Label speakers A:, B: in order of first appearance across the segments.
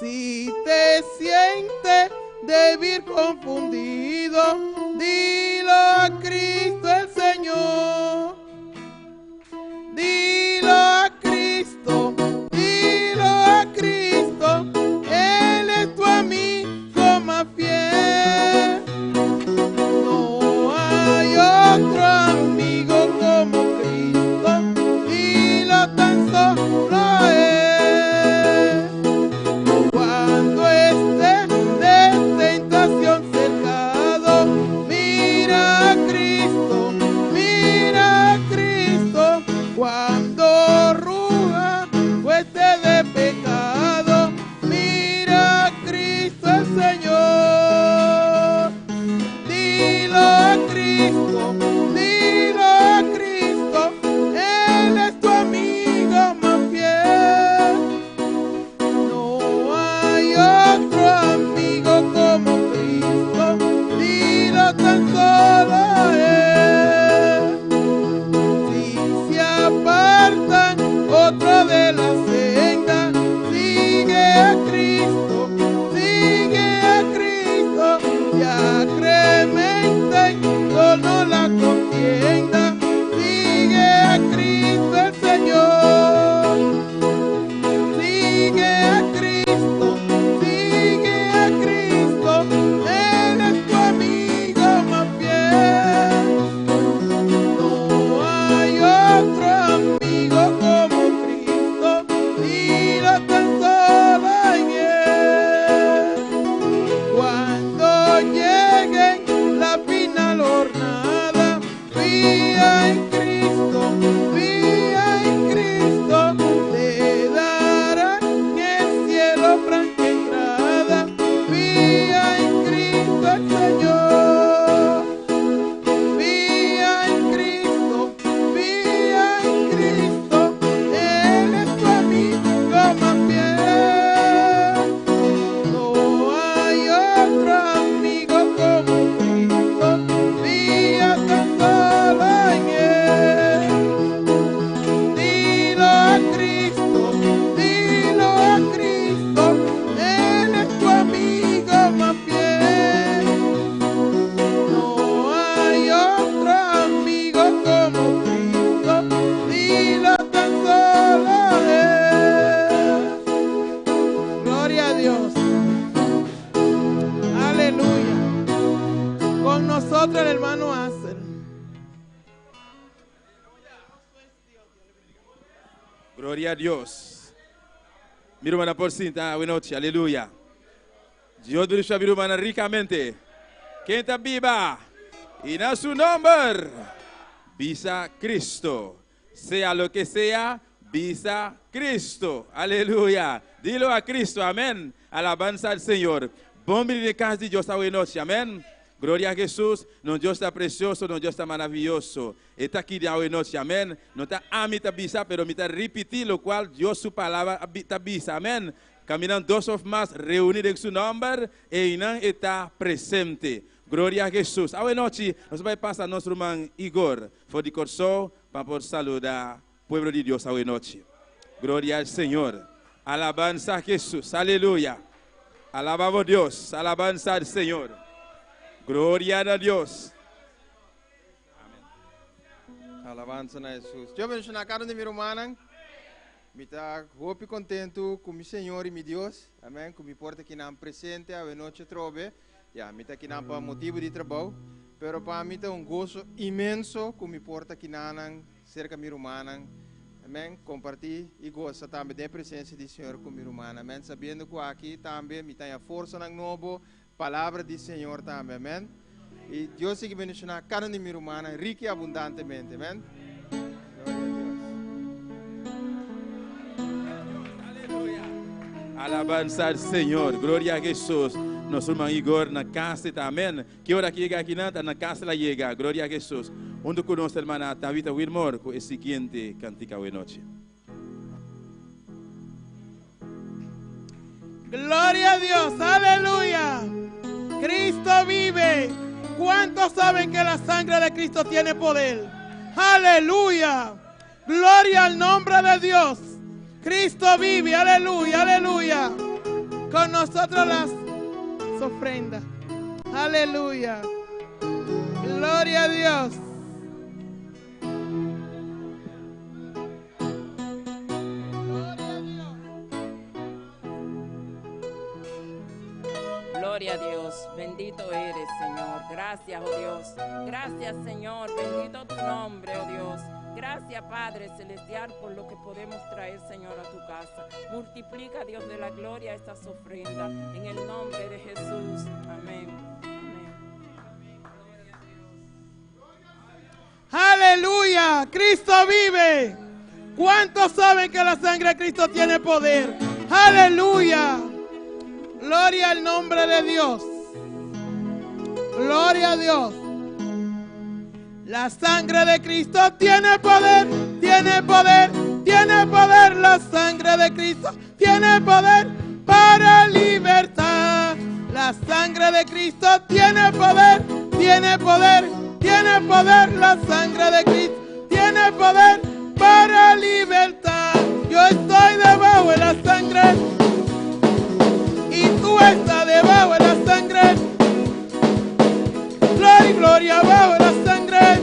A: Si te sientes débil, confundido, dilo a Cristo el Señor. Dilo a Cristo, dilo a Cristo, Él es tu amigo más fiel. No hay otro amigo como Cristo, dilo tan solo a Él. Cuando estés de tentación cercado, mira a Cristo, mira a Cristo. Cuando ruja fuerte de pecado, mira a Cristo el Señor. Dilo a Cristo, dilo a Cristo, Él es tu amigo más fiel. No hay otro amigo como Cristo, dilo tan solo a Él. Si se apartan otro de la senda, sigue a Cristo, y acrementen solo la contienda, sigue a Cristo el Señor. Sigue a Cristo, Él es tu amigo más fiel. No hay otro amigo como Cristo, dilo tan solo en Él. Cuando llegue la final jornada, fía en Cristo, te darán en el cielo franca entrada, fía en Cristo el Señor. Fía en Cristo, Él es tu amigo más fiel. No hay otro amigo como Cristo, fía tan solo en Él. Dilo a Cristo, Él es tu amigo más fiel. No hay otro amigo como Cristo, dilo tan solo a Él. Gloria a Dios. Aleluya. Con nosotros el hermano Hazel.
B: Gloria a Dios. Mi hermana por cinta, buenas noches, aleluya. Dios bendiga a mi hermana ricamente. Quem está viva? Y en su nombre, visa Cristo. Sea lo que sea, visa Cristo. Aleluya. Dilo a Cristo, amén. Alabanza al Señor. Bom de casa de Dios esta noche, amén. Gloria a Jesús, no Dios está precioso, no Dios está maravilloso. Está aquí de hoy noche, amén. No está a mí bisa, pero me está repetir lo cual Dios su palabra está bisa, amén. Caminan dos o más reunidos en su nombre y no está presente. Gloria a Jesús. Hoy noche nos va a pasar nuestro hermano Igor, for de corso, para por saludar pueblo de Dios hoy noche. Gloria al Señor. Alabanza a Jesús, aleluya. Alabamos a Dios, alabanza al Señor. Gloria a Dios.
C: Amém. Alabança a Jesus. Eu venho na cara de minha irmã. Me está muito contento com meu Senhor e meu Deus. Amém. Com me porta aqui na presente, a noite trove. Me está aqui na motivo de trabalho. Pero para mim está gozo imenso com me porta aqui na cerca de minha irmã. Amém. Compartilhar e gosto também da presença do Senhor com minha irmã. Amém. Sabendo que aqui também me tem a força na novo. Palavra do Senhor também, amém? E Deus siga bendicionando a cada de minha irmã, rica e abundantemente, amém?
B: Aleluya. Alabanza al Señor, gloria a Jesús. Nuestro hermano Igor na casa también. Que hora que llega aquí na casa la llega, gloria a Jesús. Junto con nuestra hermana Tabitha Wilmore con el siguiente cántica de noche.
A: Gloria a Dios, aleluya. Cristo vive. ¿Cuántos saben que la sangre de Cristo tiene poder? Aleluya. Gloria al nombre de Dios. Cristo vive, aleluya, aleluya. con nosotros las ofrendas. Aleluya. Gloria a Dios.
D: Gloria a Dios, bendito eres, Señor. Gracias, oh Dios. Gracias, Señor. Bendito tu nombre, oh Dios. Gracias, Padre Celestial, por lo que podemos traer, Señor, a tu casa. Multiplica, Dios de la gloria, estas ofrendas. En el nombre de Jesús. Amén.
A: Aleluya. Cristo vive. ¿Cuántos saben que la sangre de Cristo tiene poder? Aleluya. Gloria al nombre de Dios. Gloria a Dios. La sangre de Cristo tiene poder, tiene poder, tiene poder. La sangre de Cristo tiene poder para libertar. La sangre de Cristo tiene poder, tiene poder, tiene poder. La sangre de Cristo tiene poder para libertar. Yo estoy debajo de la sangre y tú estás debajo de la sangre. Gloria y gloria bajo la sangre.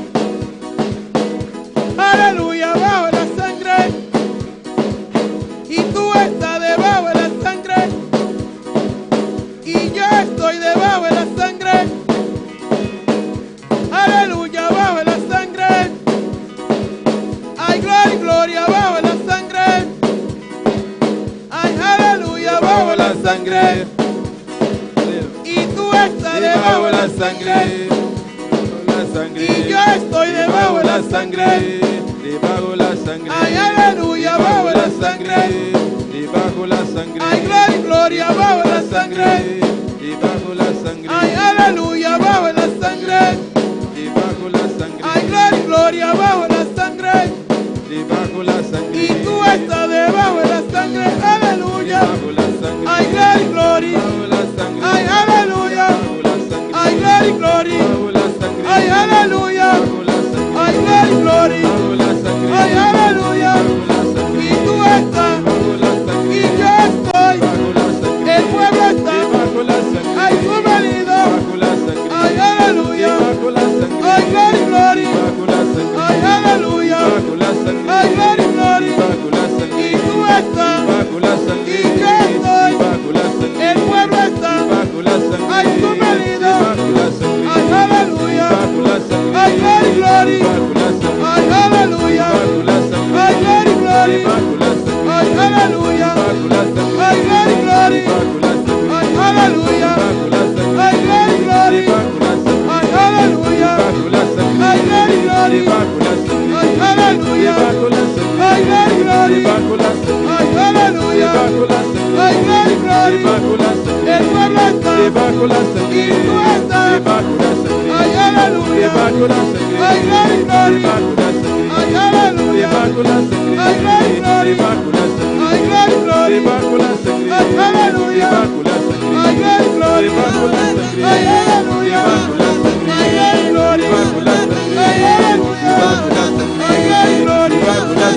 A: Aleluya bajo la sangre. Y tú estás debajo de la sangre. Y yo estoy debajo de la sangre. Aleluya bajo la sangre. Ay, gloria y gloria bajo la sangre. Ay, aleluya bajo la sangre. Y tú estás debajo de la sangre. Y yo estoy debajo de la sangre.
B: Debajo la sangre.
A: Ay, aleluya bajo la sangre.
B: Debajo la sangre.
A: Ay, gloria y gloria bajo la sangre.
B: Debajo la sangre.
A: Ay, aleluya bajo la sangre.
B: Debajo la sangre.
A: Ay, gloria y gloria bajo la sangre.
B: Debajo la sangre.
A: Y tú estás debajo de la sangre. Aleluya.
B: Debajo la sangre.
A: Ay, gloria y gloria.
B: Debajo la sangre.
A: Ay, aleluya.
B: Debajo la sangre.
A: Ay, gloria y gloria.
B: Debajo la sangre.
A: Ay, aleluya.
B: Debajo la sangre.
A: Ay, gloria y gloria.
B: Debajo la sangre.
A: Ay, aleluya.
B: Debajo la sangre.
A: Y tú estás.
B: Debajo la sangre.
A: Y yo estoy.
B: Debajo la sangre.
A: El pueblo está.
B: Debajo la sangre.
A: Ay, su marido.
B: Debajo la sangre.
A: Ay, aleluya.
B: Debajo la sangre.
A: Ay, gloria y gloria.
B: Debajo la sangre.
A: Ay, aleluya.
B: Debajo la sangre.
A: Ay, gloria y gloria.
B: Debajo la sangre.
A: Y tú estás.
B: Debajo la sangre.
A: Y yo estoy.
B: Debajo la sangre.
A: El pueblo está.
B: Debajo la sangre.
A: Ay, su marido.
B: Debajo la sangre.
A: Ay, aleluya.
B: Debajo la sangre.
A: Ay, gloria y gloria.
B: Debajo la sangre.
A: Ay, aleluya.
B: Debajo la sangre.
A: Ay, gloria y gloria.
B: Debajo la sangre.
A: Ay, aleluya.
B: Debajo la sangre.
A: Ay, gloria y gloria.
B: Debajo la sangre.
A: Ay, aleluya.
B: Debajo la sangre.
A: Ay, gloria y gloria.
B: Debajo la sangre.
A: Ay, aleluya.
B: Debajo la sangre.
A: Ay, gloria y gloria.
B: Debajo la sangre.
A: Ay, aleluya.
B: Debajo la sangre.
A: Ay, gloria y gloria.
B: Debajo la sangre.
A: Ay, aleluya.
B: Debajo la sangre.
A: Ay, gloria y gloria.
B: Debajo la sangre.
A: El pueblo está.
B: Debajo la sangre.
A: Y tú estás.
B: Debajo la sangre.
A: Ay, aleluya.
B: Debajo la sangre.
A: Ay, gloria y gloria.
B: Debajo la sangre.
A: Ay, aleluya.
B: Debajo la sangre.
A: Ay, gloria y gloria.
B: Debajo la sangre.
A: Ay, gloria y gloria.
B: Debajo la sangre.
A: Ay, aleluya.
B: Debajo la sangre.
A: Ay, gloria y gloria.
B: Debajo la sangre.
A: Ay, aleluya.
B: Debajo la sangre.
A: Ay, gloria y gloria.
B: Debajo la sangre.
A: Ay, aleluya.
B: Debajo la sangre.
A: Ay, gloria y gloria.
B: Debajo la sangre.
A: Ay, aleluya.
B: Debajo la sangre.
A: Ay, gloria y gloria.
B: Debajo la sangre.
A: Ay, aleluya.
B: Debajo la sangre.
A: Ay, gloria y gloria.
B: Debajo la sangre.
A: Ay, aleluya.
B: Debajo la sangre.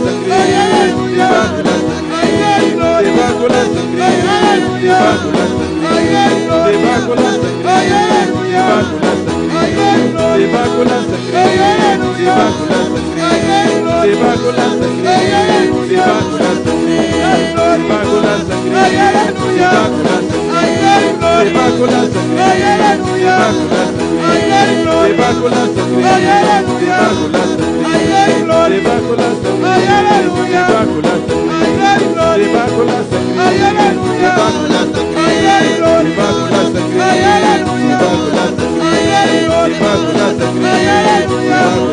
A: Ay, gloria y gloria.
B: Debajo la sangre.
A: Ay, aleluya.
B: Debajo la sangre.
A: Ay, gloria y gloria.
B: Debajo la sangre.
A: Ay, aleluya.
B: Debajo la sangre.
A: Ay, gloria.
B: Debajo la sangre.
A: Ay, aleluya.
B: Debajo la sangre.
A: Ay, gloria y gloria.
B: Debajo la sangre.
A: Ay, aleluya.
B: Debajo la sangre.
A: Ay, gloria y gloria.
B: Debajo la sangre.
A: Ay, aleluya.
B: Debajo la sangre.
A: Ay, gloria y gloria.
B: Debajo la sangre.
A: Ay, aleluya.
B: Debajo la sangre.
A: Ay, gloria y gloria.
B: Debajo la sangre.
A: Ay, aleluya.
B: Debajo la sangre.
A: Ay, gloria y gloria.
B: Debajo la sangre.
A: Ay, aleluya.
B: Debajo la sangre.
A: Ay, gloria y gloria.
B: Debajo la sangre.
A: Ay, aleluya.
B: Debajo la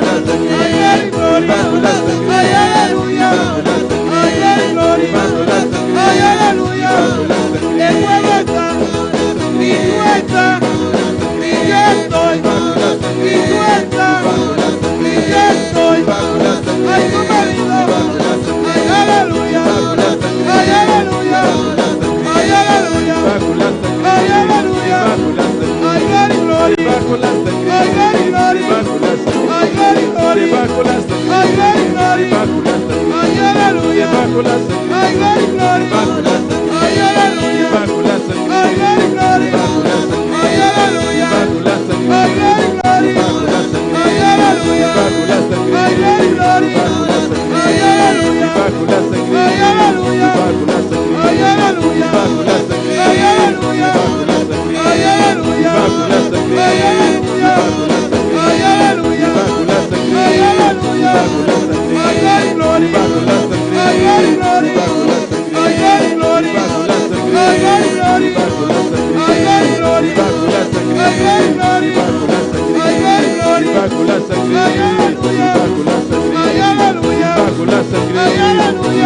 B: sangre.
A: Ay, gloria y gloria.
B: Debajo la sangre.
A: Ay, aleluya.
B: Debajo la sangre.
A: Ay, gloria y gloria.
B: Debajo la sangre.
A: Ay, aleluya.
B: Debajo la sangre.
A: El pueblo está. Y tú estás. Y yo estoy. Y tú estás. Y yo estoy. Ay, tu marido. Ay, aleluya. Ay, aleluya. Ay, aleluya. Ay, aleluya. Ay, gloria y gloria.
B: Debajo la sangre.
A: Ay, gloria y gloria.
B: Debajo la sangre.
A: Ay, gloria y gloria.
B: Debajo la sangre.
A: Ay, gloria y gloria.
B: Debajo la sangre.
A: Ay, aleluya.
B: Debajo la sangre.
A: Ay, gloria y gloria.
B: Debajo la sangre.
A: Ay, aleluya.
B: Debajo la sangre.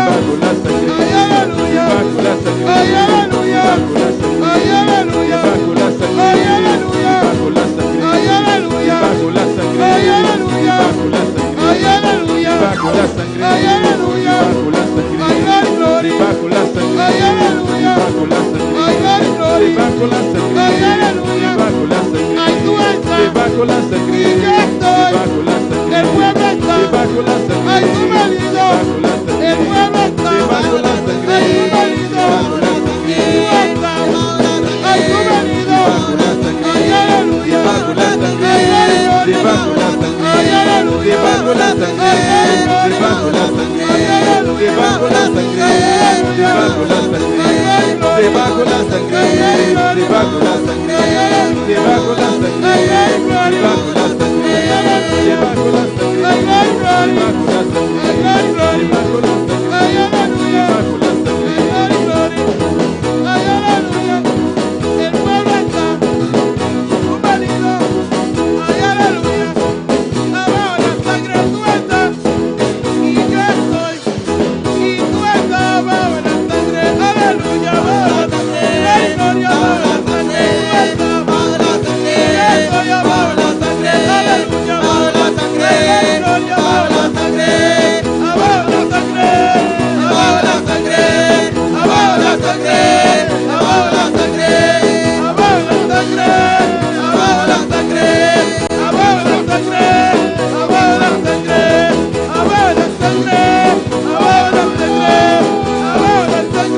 B: Debajo la sangre.
A: Ay, aleluya.
B: Debajo la sangre.
A: Ay, aleluya.
B: Debajo la sangre.
A: Ay, aleluya.
B: Debajo la sangre.
A: Ay, aleluya.
B: Debajo la sangre.
A: Ay, aleluya.
B: Debajo la sangre.
A: Ay, aleluya.
B: Debajo la sangre.
A: Ay, aleluya.
B: Debajo la sangre.
A: Ay, aleluya.
B: Debajo la sangre.
A: Ay, glory.
B: Debajo la sangre.
A: Ay, aleluya.
B: Debajo la sangre.
A: Ay, glory.
B: Debajo la sangre.
A: Ay, aleluya.
B: Debajo la sangre.
A: Ay, tú estás.
B: Debajo la sangre.
A: Y yo estoy.
B: Debajo la sangre.
A: El pueblo está.
B: Debajo la sangre.
A: Ay, tu marido.
B: Debajo la sangre.
A: El pueblo está.
B: Debajo la sangre.
A: Ay, tu marido.
B: Debajo la sangre.
A: Y tú estás. Ay, tu marido.
B: Debajo la sangre.
A: Ay, aleluya.
B: Debajo la sangre.
A: Ay, glory.
B: Debajo la sangre.
A: Ay, aleluya.
B: Debajo la sangre.
A: Ay, glory.
B: Debajo la sangre.
A: Ay, aleluya.
B: Debajo la sangre.
A: Ay, aleluya.
B: Debajo la sangre.
A: Ay, glory.
B: Debajo la sangre.
A: Ay, glory.
B: Debajo la sangre.
A: Ay, aleluya.
B: Debajo la sangre.
A: Ay, glory.
B: Debajo la sangre.
A: Ay, aleluya.
B: Debajo la sangre.
A: Ay, glory.
B: Debajo la sangre.
A: Ay, glory.
B: Debajo la sangre.
A: Ay, aleluya.
B: Debajo la sangre.
A: Ay, glory. Ay, aleluya. El pueblo está. Tu marido. Ay, aleluya. Abajo la sangre tú estás. Y yo estoy. Y tú estás abajo la sangre. Aleluya. Abajo la sangre. Ay, gloria. Abajo la sangre. Tú estás abajo la sangre. Yo estoy abajo la sangre. Aleluya. Abajo la sangre. Ay, gloria. Abajo la sangre. Abajo la sangre. Abajo la sangre. Abajo la sangre. Abajo la sangre. Abajo la sangre. Abajo la sangre. Abajo la sangre. Abajo la sangre. Abajo la sangre. Abajo la sangre. Abajo la sangre.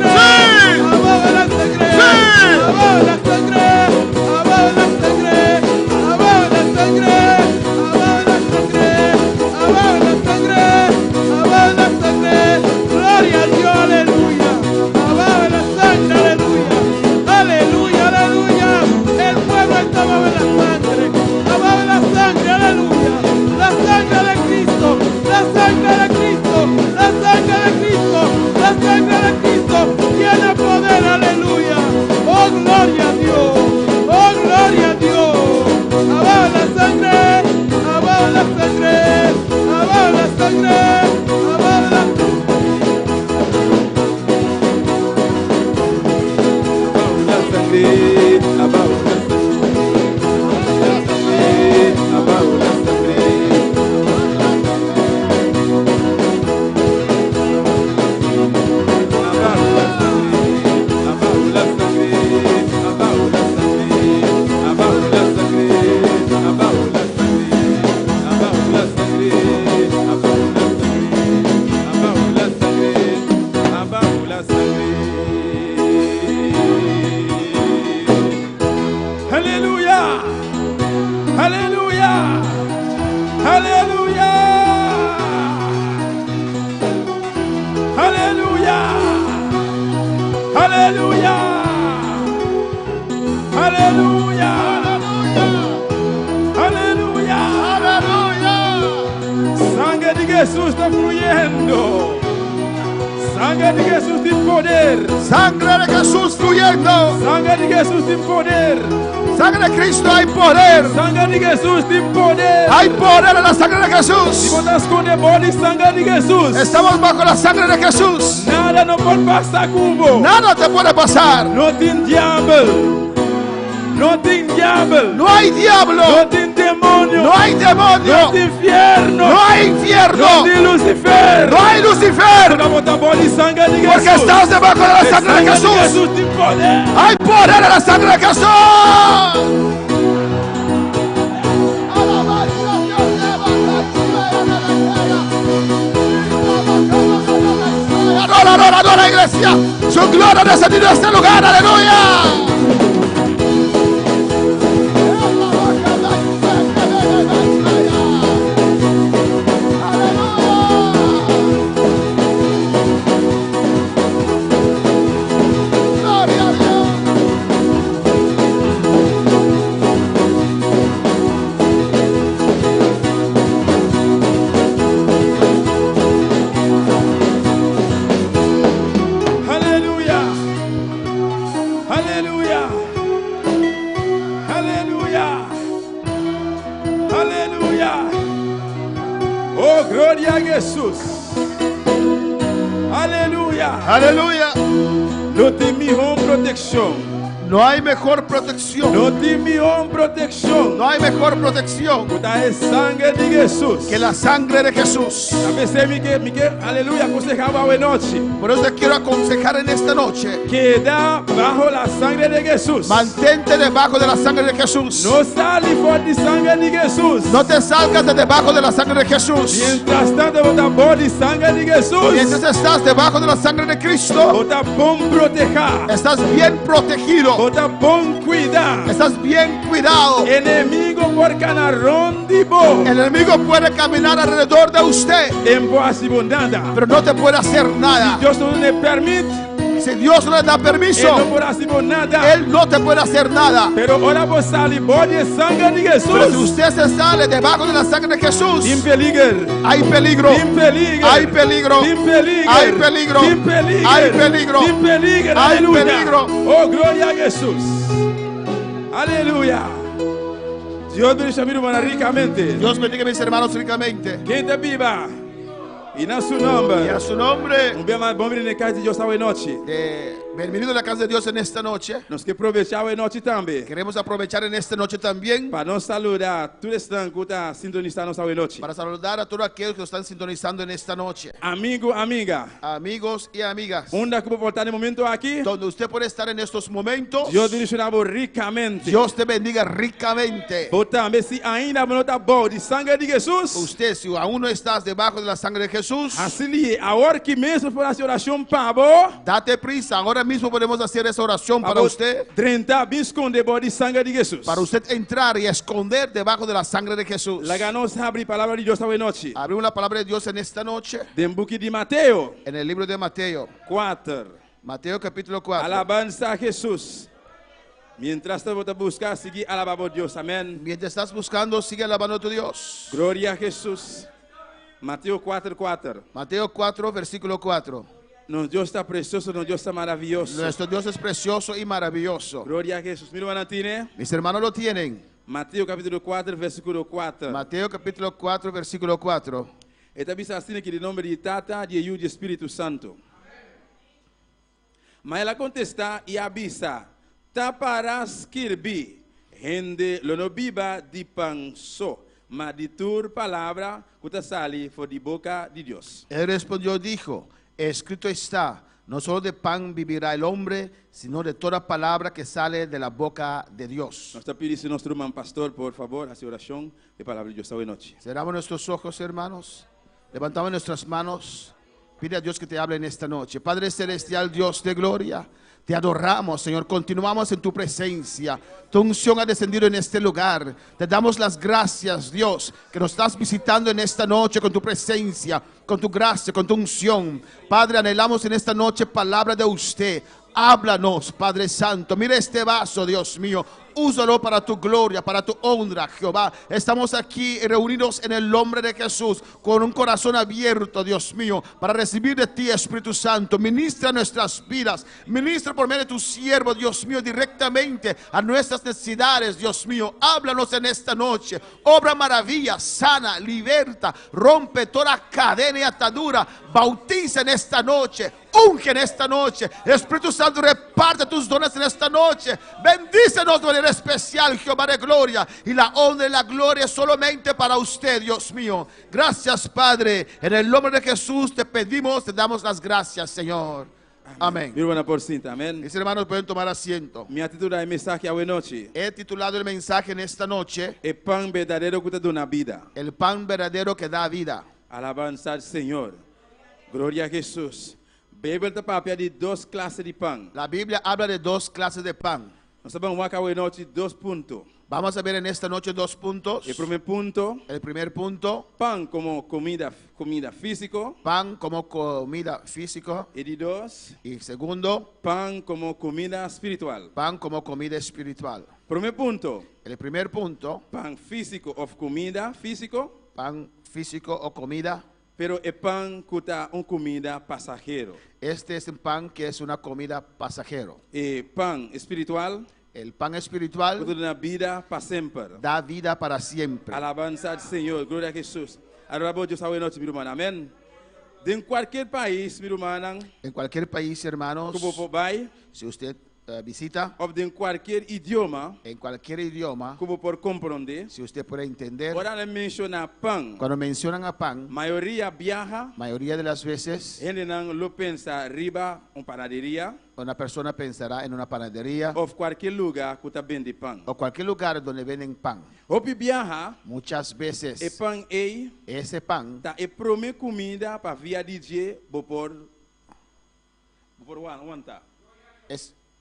A: Abajo la sangre. Abajo la sangre. Abajo la sangre. Abajo la sangre. Abajo la sangre. Abajo la sangre. Abajo la sangre. Gloria a Dios, aleluya. Abajo la sangre, aleluya. Aleluya, aleluya. El pueblo está abajo la sangre. Abajo la sangre, aleluya. La sangre de Cristo. La sangre de Cristo. La sangre de Cristo. La sangre de Cristo tiene poder, aleluya. Oh, gloria a Dios. Oh, gloria a Dios. Abajo la sangre. Abajo la sangre. Abajo la sangre. Abajo la
B: Abajo la sangre. Abajo la sangre. Abajo la sangre. Aleluya. Aleluya. Aleluya. Aleluya. Aleluya. Aleluya. Aleluya. Sangre de Jesús está fluyendo. Sangre de Jesús tiene poder.
E: Sangre de Jesús fluyendo.
B: Sangre de Jesús tiene poder.
E: Sangre de Cristo hay poder.
B: Sangre de Jesús tiene poder.
E: Hay poder en la sangre de
B: Si
E: Jesús.
B: botas con el body sangre de Jesús.
E: Estamos bajo la sangre de Jesús.
B: Nada no puede pasar cubo.
E: Nada te puede pasar.
B: No tiene diablo. No tiene diablo.
E: No hay diablo.
B: No tiene demonio.
E: No hay
B: No
E: demonio.
B: tiene infierno.
E: No hay
B: No
E: infierno.
B: tiene Lucifer.
E: No hay Lucifer.
B: No botas body sangre de Jesús.
E: Porque estás debajo de la sangre de Jesús.
B: Jesús tiene poder.
E: Hay poder en la sangre de Jesús. Adora, adora, adora, iglesia. Su gloria ha descendido a este lugar. Aleluya. Gloria a Dios.
B: Aleluya. Aleluya. Aleluya.
E: Aleluya.
B: No te mejor protección.
E: No hay mejor protección.
B: No te mejor protección.
E: No hay mejor protección
B: Puta es sangre de Jesús.
E: que la sangre de Jesús.
B: A veces aleluya, aconsejaba hoy noche.
E: Por eso te quiero aconsejar en esta noche.
B: Queda bajo la sangre de Jesús.
E: Mantente debajo de la sangre de Jesús.
B: No sale por la sangre de Jesús.
E: No te salgas de debajo de la sangre de Jesús.
B: Mientras tanto, bota por la sangre de Jesús.
E: Mientras estás debajo de la sangre de Cristo,
B: Bota bon proteger.
E: estás bien protegido.
B: Bota bon cuidar.
E: Estás bien cuidado.
B: Enemigo por canarrón de bo.
E: El enemigo puede caminar alrededor de usted,
B: Imposible nada.
E: pero no te puede hacer nada.
B: Dios no le permite.
E: Si Dios no le da
B: Él
E: permiso,
B: no podrá hacer nada.
E: Él no te puede hacer nada.
B: Pero ahora vos salís por la sangre de
E: Pero si
B: Jesús.
E: usted se sale debajo de la sangre de Jesús,
B: Sin peligro.
E: hay peligro.
B: Sin peligro.
E: Hay peligro.
B: Sin peligro.
E: Hay peligro.
B: Sin peligro.
E: Hay peligro.
B: Sin peligro.
E: Hay
B: Aleluya.
E: peligro.
B: Oh, gloria a Jesús. Aleluya. Dios bendiga a mi hermana ricamente.
E: Dios bendiga a mis hermanos ricamente.
B: Quem te viva. Y en su
E: Y
B: nombre.
E: a su nombre,
B: Un bem mais bom vir na casa de Deus esta noite.
E: bienvenido a la casa de Dios en esta noche.
B: Nós que aproveitar esta noite também.
E: Queremos aprovechar en esta noche también
B: Para nos saludar todos os que estão sintonizando esta noite.
E: para saludar a todos aquellos que nos están sintonizando en esta noche.
B: Amigo, amiga.
E: Amigos y amigas,
B: Onde que vou voltar no momento aqui.
E: donde usted puede estar en estos momentos,
B: Deus direcionava ricamente.
E: Dios te bendiga ricamente.
B: Ou também, se ainda não está bom de sangue de Jesus,
E: Usted, si aún no estás debajo de la sangre de Jesús,
B: assim, a hora que mesmo for fazer oração para vos,
E: date prisa. Ahora mismo podemos hacer esa oración para usted.
B: 30 esconder de sangue de Jesus.
E: Para usted entrar y esconder debajo de la sangre de Jesús.
B: Lá nos abre a palavra de Deus esta noite.
E: Abrimos la palabra de Dios en esta noche
B: Dem book de Mateus
E: en el libro de Mateo.
B: 4.
E: Mateo capítulo 4.
B: Alabanza a Jesus. Mientras te voy a buscar, seguir alabando a Dios. Amén.
E: Mientras estás buscando, sigue alabando a tu Dios.
B: Gloria a Jesús. Mateo 4, 4.
E: Mateo 4, versículo 4.
B: Nuestro Dios está precioso, nuestro Dios está maravilloso.
E: Nuestro Dios es precioso y maravilloso.
B: Gloria a Jesús. Mira, Manatine.
E: Mis hermanos lo tienen.
B: Mateo capítulo 4, versículo 4.
E: Mateo capítulo 4, versículo 4.
B: Esta bisa assim que de nome de Tata, de Hijo e de Espírito Santo. Mas ela contesta e avisa: taparás kirbi, rende lo biba de panso, mas de tur palavra que sale for de boca de Deus.
E: Él respondió, dijo, escrito está, no solo de pan vivirá el hombre, sino de toda palabra que sale de la boca de Dios.
B: Nós estamos pedindo nosso irmão pastor, por favor, hacer oração de palavra de Deus esta noite.
E: Cerramos nuestros ojos, hermanos. Levantamos nuestras manos. Pide a Dios que te hable en esta noche. Padre celestial, Dios de gloria, te adoramos, Señor. Continuamos en tu presencia. Tu unción ha descendido en este lugar. Te damos las gracias, Dios, que nos estás visitando en esta noche con tu presencia, con tu gracia, con tu unción. Padre, anhelamos en esta noche palabra de usted. Háblanos, Padre Santo. Mira este vaso, Dios mío. Úsalo para tu gloria, para tu honra, Jehová. Estamos aquí reunidos en el nombre de Jesús, con un corazón abierto, Dios mío, para recibir de ti, Espíritu Santo. Ministra nuestras vidas. Ministra por medio de tu siervo, Dios mío, directamente a nuestras necesidades, Dios mío. Háblanos en esta noche. Obra maravilla, sana, liberta, rompe toda cadena y atadura. Bautiza en esta noche. Unge en esta noche. Espíritu Santo, reparte tus dones en esta noche. Bendícenos de manera especial, Jehová de gloria. Y la honra y la gloria solamente para usted, Dios mío. Gracias, Padre. En el nombre de Jesús te pedimos, te damos las gracias, Señor. Amén.
B: Mira, buena por cinta, amén.
E: Mis hermanos pueden tomar asiento.
B: Minha titula é mensagem a noite.
E: He titulado el mensaje en esta noche,
B: É pão verdadeiro que te dá na vida.
E: el pan verdadero que da vida.
B: Alabanza al Señor. Gloria a Jesús. Bíblia está papel de duas classes de pão.
E: La Biblia habla de dos clases de pan.
B: Nós vamos acá hoje noite 2 pontos.
E: Vamos a ver en esta noche dos puntos.
B: O primeiro ponto,
E: El primer punto,
B: pão como comida físico.
E: pan como comida física.
B: E de dois,
E: Y segundo,
B: pão como comida espiritual.
E: pan como comida espiritual.
B: Primeiro ponto,
E: El primer punto,
B: pão físico ou comida físico,
E: pan físico o comida.
B: pero é pão que está comida passageiro.
E: Este es un pan que es una comida pasajero.
B: E pão espiritual,
E: El pan
B: que
E: espiritual
B: te dá vida para sempre.
E: da vida para siempre.
B: Alabanza al Señor, gloria a Jesús. Adoramos a Dios esta noche, mi hermano, amén. De cualquier país, mi hermano,
E: En cualquier país, hermanos,
B: como por vai,
E: si usted visita,
B: o de cualquier idioma,
E: en cualquier idioma,
B: como por comprender,
E: si usted puede entender,
B: ahora le menciona pan.
E: cuando mencionan a pan,
B: Mayoría viaja,
E: mayoría de las veces
B: gente no lo pensa arriba una panadería
E: una persona pensará en una panadería
B: o cualquier lugar que está vende pan.
E: o cualquier lugar donde venden pan.
B: Hopi viaja,
E: Muchas
B: e
E: veces
B: pan ei,
E: ese pan
B: tá e prome comida para via DJ, por wanta.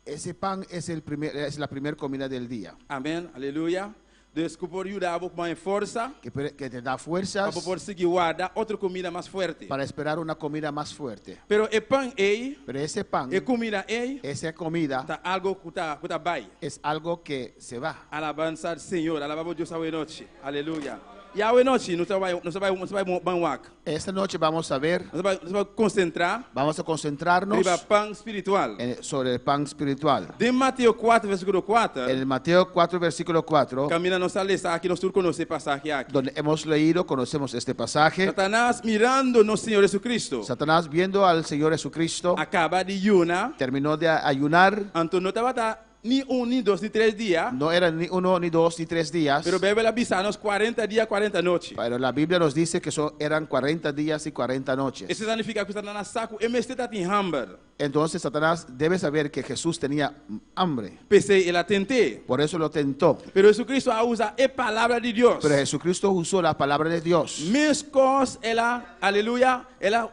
E: ese pan es la primera comida del día,
B: Amém, aleluia. Deus que por ayudar com mais força,
E: que te da
B: para
E: fuerzas
B: por seguir guardar outra comida mais forte.
E: para esperar una comida más fuerte.
B: Pero e pan ei,
E: Pero ese pan,
B: e comida ei,
E: esa comida
B: tá algo que tá bai.
E: es algo que se va.
B: Alabança ao Senhor, alabamos a Deus a noite. Aleluia. E a noite não vai banwak.
E: Esta noche vamos a ver,
B: Nós vai concentrar
E: vamos a concentrarnos
B: sobre pan espiritual.
E: sobre el pan espiritual.
B: De Mateus 4, versículo 4,
E: En Mateo 4, versículo 4,
B: camina nossa lista aqui, nós conhecemos passagem aqui.
E: donde hemos leído, conocemos este pasaje,
B: Satanás mirando no Senhor Jesucristo,
E: Satanás viendo al Señor Jesucristo,
B: acaba de ayunar,
E: terminó de ayunar,
B: então não estava ni 1, ni 2, ni 3 días,
E: no eran ni 1, ni 2, ni 3 días,
B: pero Bíblia avisa-nos 40 dias, 40 noites.
E: pero la Biblia nos dice que eran 40 días y 40 noches.
B: Isso significa que Satanás saco e está em hambre.
E: Entonces Satanás debe saber que Jesús tenía hambre,
B: Pensei, ele tenté,
E: por eso lo tentó.
B: pero Jesucristo usa a palavra de Deus.
E: Pero Jesucristo usó la palabra de Dios.
B: Mescos, ela, aleluia, ela,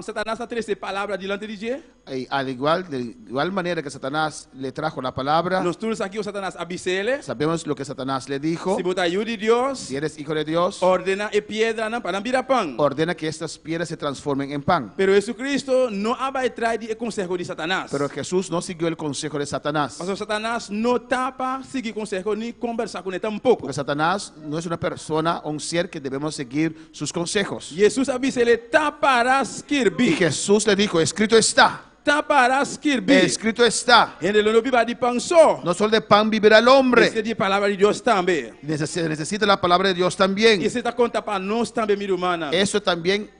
B: Satanás trazer palavra diante de Deus.
E: Y de igual manera que Satanás le trajo la palabra,
B: Nós todos aqui o Satanás abisele,
E: sabemos lo que Satanás le dijo:
B: se botar ajuda de Deus,
E: si eres hijo de Dios,
B: ordena e piedra para virar pão.
E: ordena que estas piedras se transformen en pan.
B: Pero Jesucristo não vai atrás de consejo de Satanás.
E: Pero Jesús no siguió el consejo de Satanás,
B: Mas Satanás não tapa seguir consejo nem conversar com ele tampouco.
E: porque Satanás no es una persona o un ser que debemos seguir sus consejos.
B: Jesus abisele taparás
E: Y
B: kirbi,
E: Jesús le dijo: escrito está,
B: taparás kirbi.
E: escrito está,
B: Ele não vive de pão só.
E: no solo de pan vivirá el hombre,
B: Precisa de palavra de Deus também.
E: necesita la palabra de Dios también.
B: E você está conta para nós também, minha irmã.
E: Eso también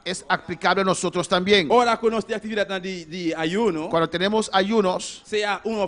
E: es aplicable a nosotros también.
B: Ora, quando nós temos atividade de ayuno,
E: Cuando tenemos ayunos,
B: seja 1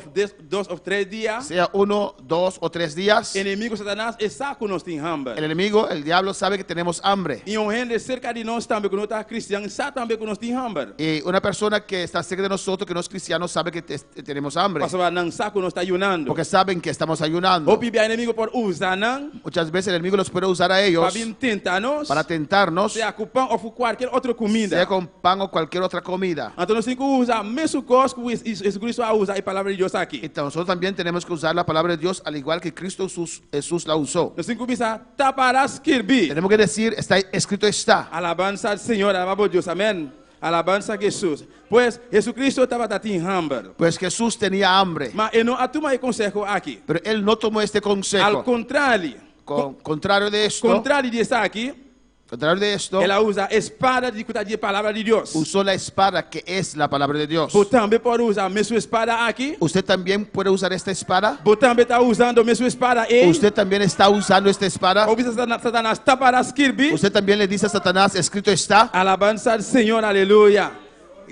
B: 2 ou 3 dias,
E: sea 1, 2 o 3 días,
B: inimigo Satanás está conosco em hambre.
E: el enemigo, el diablo, sabe que tenemos hambre.
B: E um gente cerca de nós também, quando está cristiano, está também conosco em hambre.
E: Y una persona que está cerca de nosotros, que no es cristiano, sabe que tenemos hambre,
B: Pastor, não está conosco, está ayunando.
E: porque saben que estamos ayunando.
B: O pibia inimigo por usar, não?
E: Muchas veces el enemigo los puede usar a
B: Para
E: ellos
B: vir tentar-nos,
E: para tentarnos,
B: seja com pão ou com qualquer outra comida.
E: sea con pan o cualquier otra comida.
B: Então nós temos que usar mesmo coisa que Jesus Cristo usa a palavra de Deus aqui.
E: Y nosotros también tenemos que usar la palabra de Dios al igual que Cristo Jesús la usó.
B: Nós temos que começar taparás kirbi.
E: Tenemos que decir: está escrito está.
B: Alabanza al Senhor, alabamos a Deus, amém. Alabanza a Jesus. Pois Jesucristo estava em hambre.
E: Pues Jesús tenía hambre,
B: Mas ele não atuma o consejo aqui.
E: pero él no tomó este
B: Al
E: consejo.
B: contrário,
E: Contrario de esto,
B: contrário de estar aqui,
E: contrario de esto,
B: ela usa a espada de cuidar de palavra de Deus.
E: usó la espada que es la palabra de Dios.
B: Você também pode usar a mesma espada aqui.
E: Usted también puede usar esta espada.
B: Você também está usando a mesma espada aí.
E: Usted también está usando esta espada.
B: Ou Satanás taparás kirbi.
E: Usted también le dice a Satanás: escrito está.
B: Alabanza al Senhor, aleluia.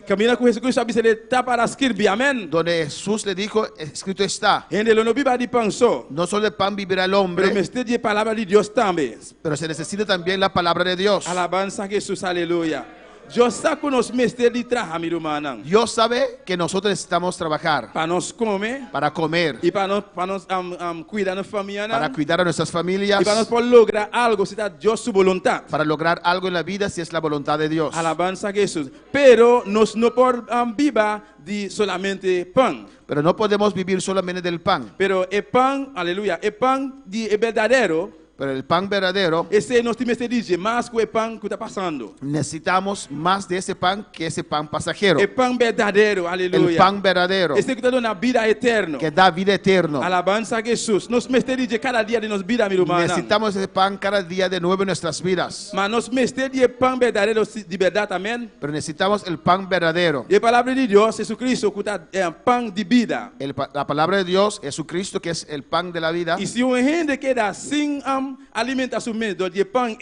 B: Camina com Jesucristo, a ele taparás kirbi, amém.
E: Donde Jesús le dijo: escrito está.
B: Ele não vive de pão só,
E: No solo de pan vivirá el
B: pero
E: hombre,
B: mestre de palavra de Deus também.
E: pero se necesita también la palabra de Dios.
B: Alabanza a Jesus, aleluia. Deus está com nos mestre de trabalho, meu irmão.
E: Dios sabe que nosotros necesitamos trabajar
B: Para nós comer
E: para comer,
B: e para nós cuidar da família,
E: para cuidar a nuestras familias,
B: e para nós poder lograr algo se está Deus sua vontade.
E: para lograr algo en la vida si es la voluntad de Dios.
B: Alabanza a Jesus. Pero nós não por viva de solamente pão.
E: Pero no podemos vivir solamente del pan.
B: Pero el pan, aleluya, el pan de verdadero,
E: Pero el pan verdadero,
B: esse nós temos que dizer mais que o pão que está passando.
E: necesitamos más de ese pan que ese pan pasajero.
B: El pan verdadeiro,
E: El
B: aleluia.
E: pan verdadero
B: Esse que está dando a vida eterna.
E: que da vida eterna.
B: Alabanza a Jesus. Nós mestre de cada dia de nos vida, meu irmão.
E: Necesitamos ese pan cada día de nuevo en nuestras vidas.
B: Mas nós mestre de pão verdadeiro de verdade, amém.
E: Pero necesitamos el pan verdadero.
B: E a palavra de Deus, Jesucristo, que é pão de vida.
E: La palabra de Dios, Jesucristo, que es el pan de la vida.
B: E se um gente queda sem alimenta su mente de pan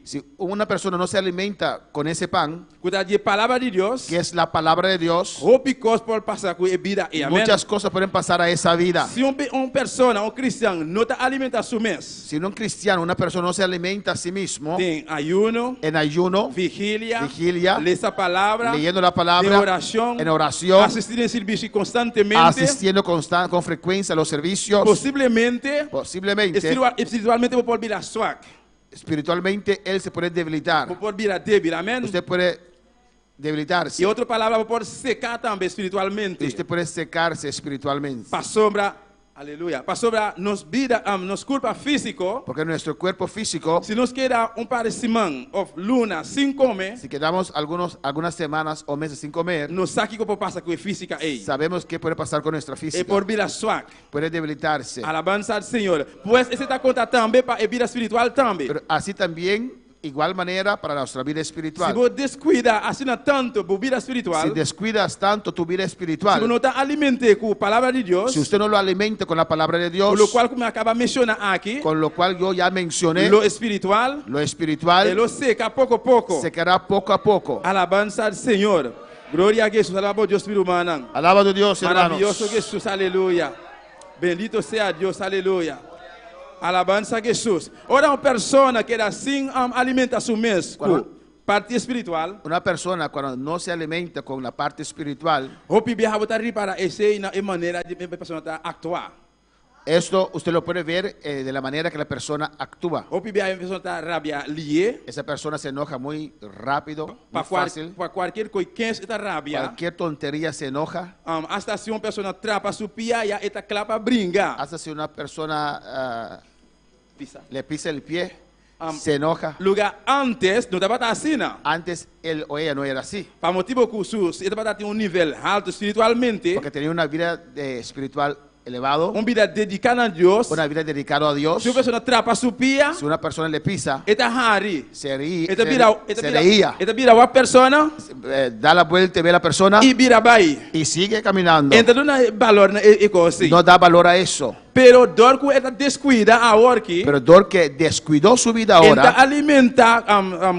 E: Si una persona no se alimenta con ese pan,
B: cuida de palabra de Dios,
E: que es la palabra de Dios,
B: hope cosas por pasar con vida y amén.
E: muchas cosas pueden pasar a esa vida.
B: Si una persona, un cristiano, no te alimenta su mes,
E: Si un cristiano, una persona no se alimenta a sí mismo,
B: en ayuno,
E: en ayuno,
B: vigilia,
E: vigilia,
B: lee esa palabra,
E: leyendo la
B: de
E: palabra,
B: oración,
E: en oración,
B: asistir en servicio constantemente,
E: asistiendo con frecuencia a los servicios,
B: posiblemente,
E: posiblemente,
B: espiritualmente vos podés virar suave,
E: espiritualmente él se puede debilitar.
B: vos podés virar débil, amén.
E: Usted puede debilitarse
B: Y otra palabra, vos podés secar también espiritualmente.
E: y usted puede secarse espiritualmente.
B: Para sombra, aleluya, para sombra nos vida, nos culpa físico,
E: Porque nuestro cuerpo físico,
B: si nos queda un par de semanas o luna sin comer,
E: si quedamos algunas semanas o meses sin comer,
B: nos sabe que pasa con física ahí.
E: sabemos qué puede pasar con nuestra
B: Y
E: física.
B: por vida suave.
E: Puede debilitarse.
B: Alabanza al Señor. Pues ese está contra también para vida espiritual también.
E: Pero así también, igual manera, para nuestra vida
B: Si
E: espiritual.
B: vos descuidas así no tanto por vida
E: Si
B: espiritual,
E: descuidas tanto tu vida
B: si vos
E: espiritual,
B: no te alimentas con la palabra de Dios,
E: si usted no lo alimenta con la palabra de Dios,
B: por lo cual como acaba de mencionar aquí,
E: con lo cual yo ya mencioné,
B: lo espiritual,
E: lo
B: y
E: espiritual
B: lo seca poco a poco.
E: se quedará poco a poco.
B: Alabanza al Señor. Gloria a Jesús. Alabamos a Dios, Espíritu humano.
E: Alaba a Dios,
B: Maravilloso
E: hermanos.
B: Jesús, aleluya. Bendito sea Dios, aleluya. Alabanza a Jesús. Ahora una persona que era sin alimenta su mes
E: Cuando-
B: con parte espiritual,
E: Una persona cuando no se alimenta con la parte espiritual,
B: hope viaja botar para ese manera de persona actuar.
E: esto usted lo puede ver de la manera que la persona actúa.
B: Hope viaja persona rabia lié
E: Esa persona se enoja muy rápido, muy
B: para
E: fácil.
B: cualquier cosa que esta rabia.
E: Cualquier tontería se enoja.
B: Hasta si una persona trapa su pia ya esta clapa bringa.
E: Hasta si una persona
B: Pisa.
E: le pisa el pie,
B: Um,
E: se enoja.
B: Lugar antes no estaba así, ¿no?
E: Antes él o ella no era así,
B: Para motivo que su estaba en un nivel alto espiritualmente,
E: porque tenía una vida espiritual elevado,
B: una vida dedicada a Dios.
E: una vida dedicada a Dios.
B: Si una persona trapa su pia,
E: Si una persona le pisa,
B: esta hari.
E: se reía,
B: Esta vira una persona
E: da la vuelta y ve a la persona
B: y vira bai.
E: y sigue caminando.
B: Entonces no hay valor en cosa.
E: No da valor a eso.
B: Pero dorco esta descuida ahora que
E: Pero Dor que descuidó su vida
B: esta
E: ahora,
B: alimenta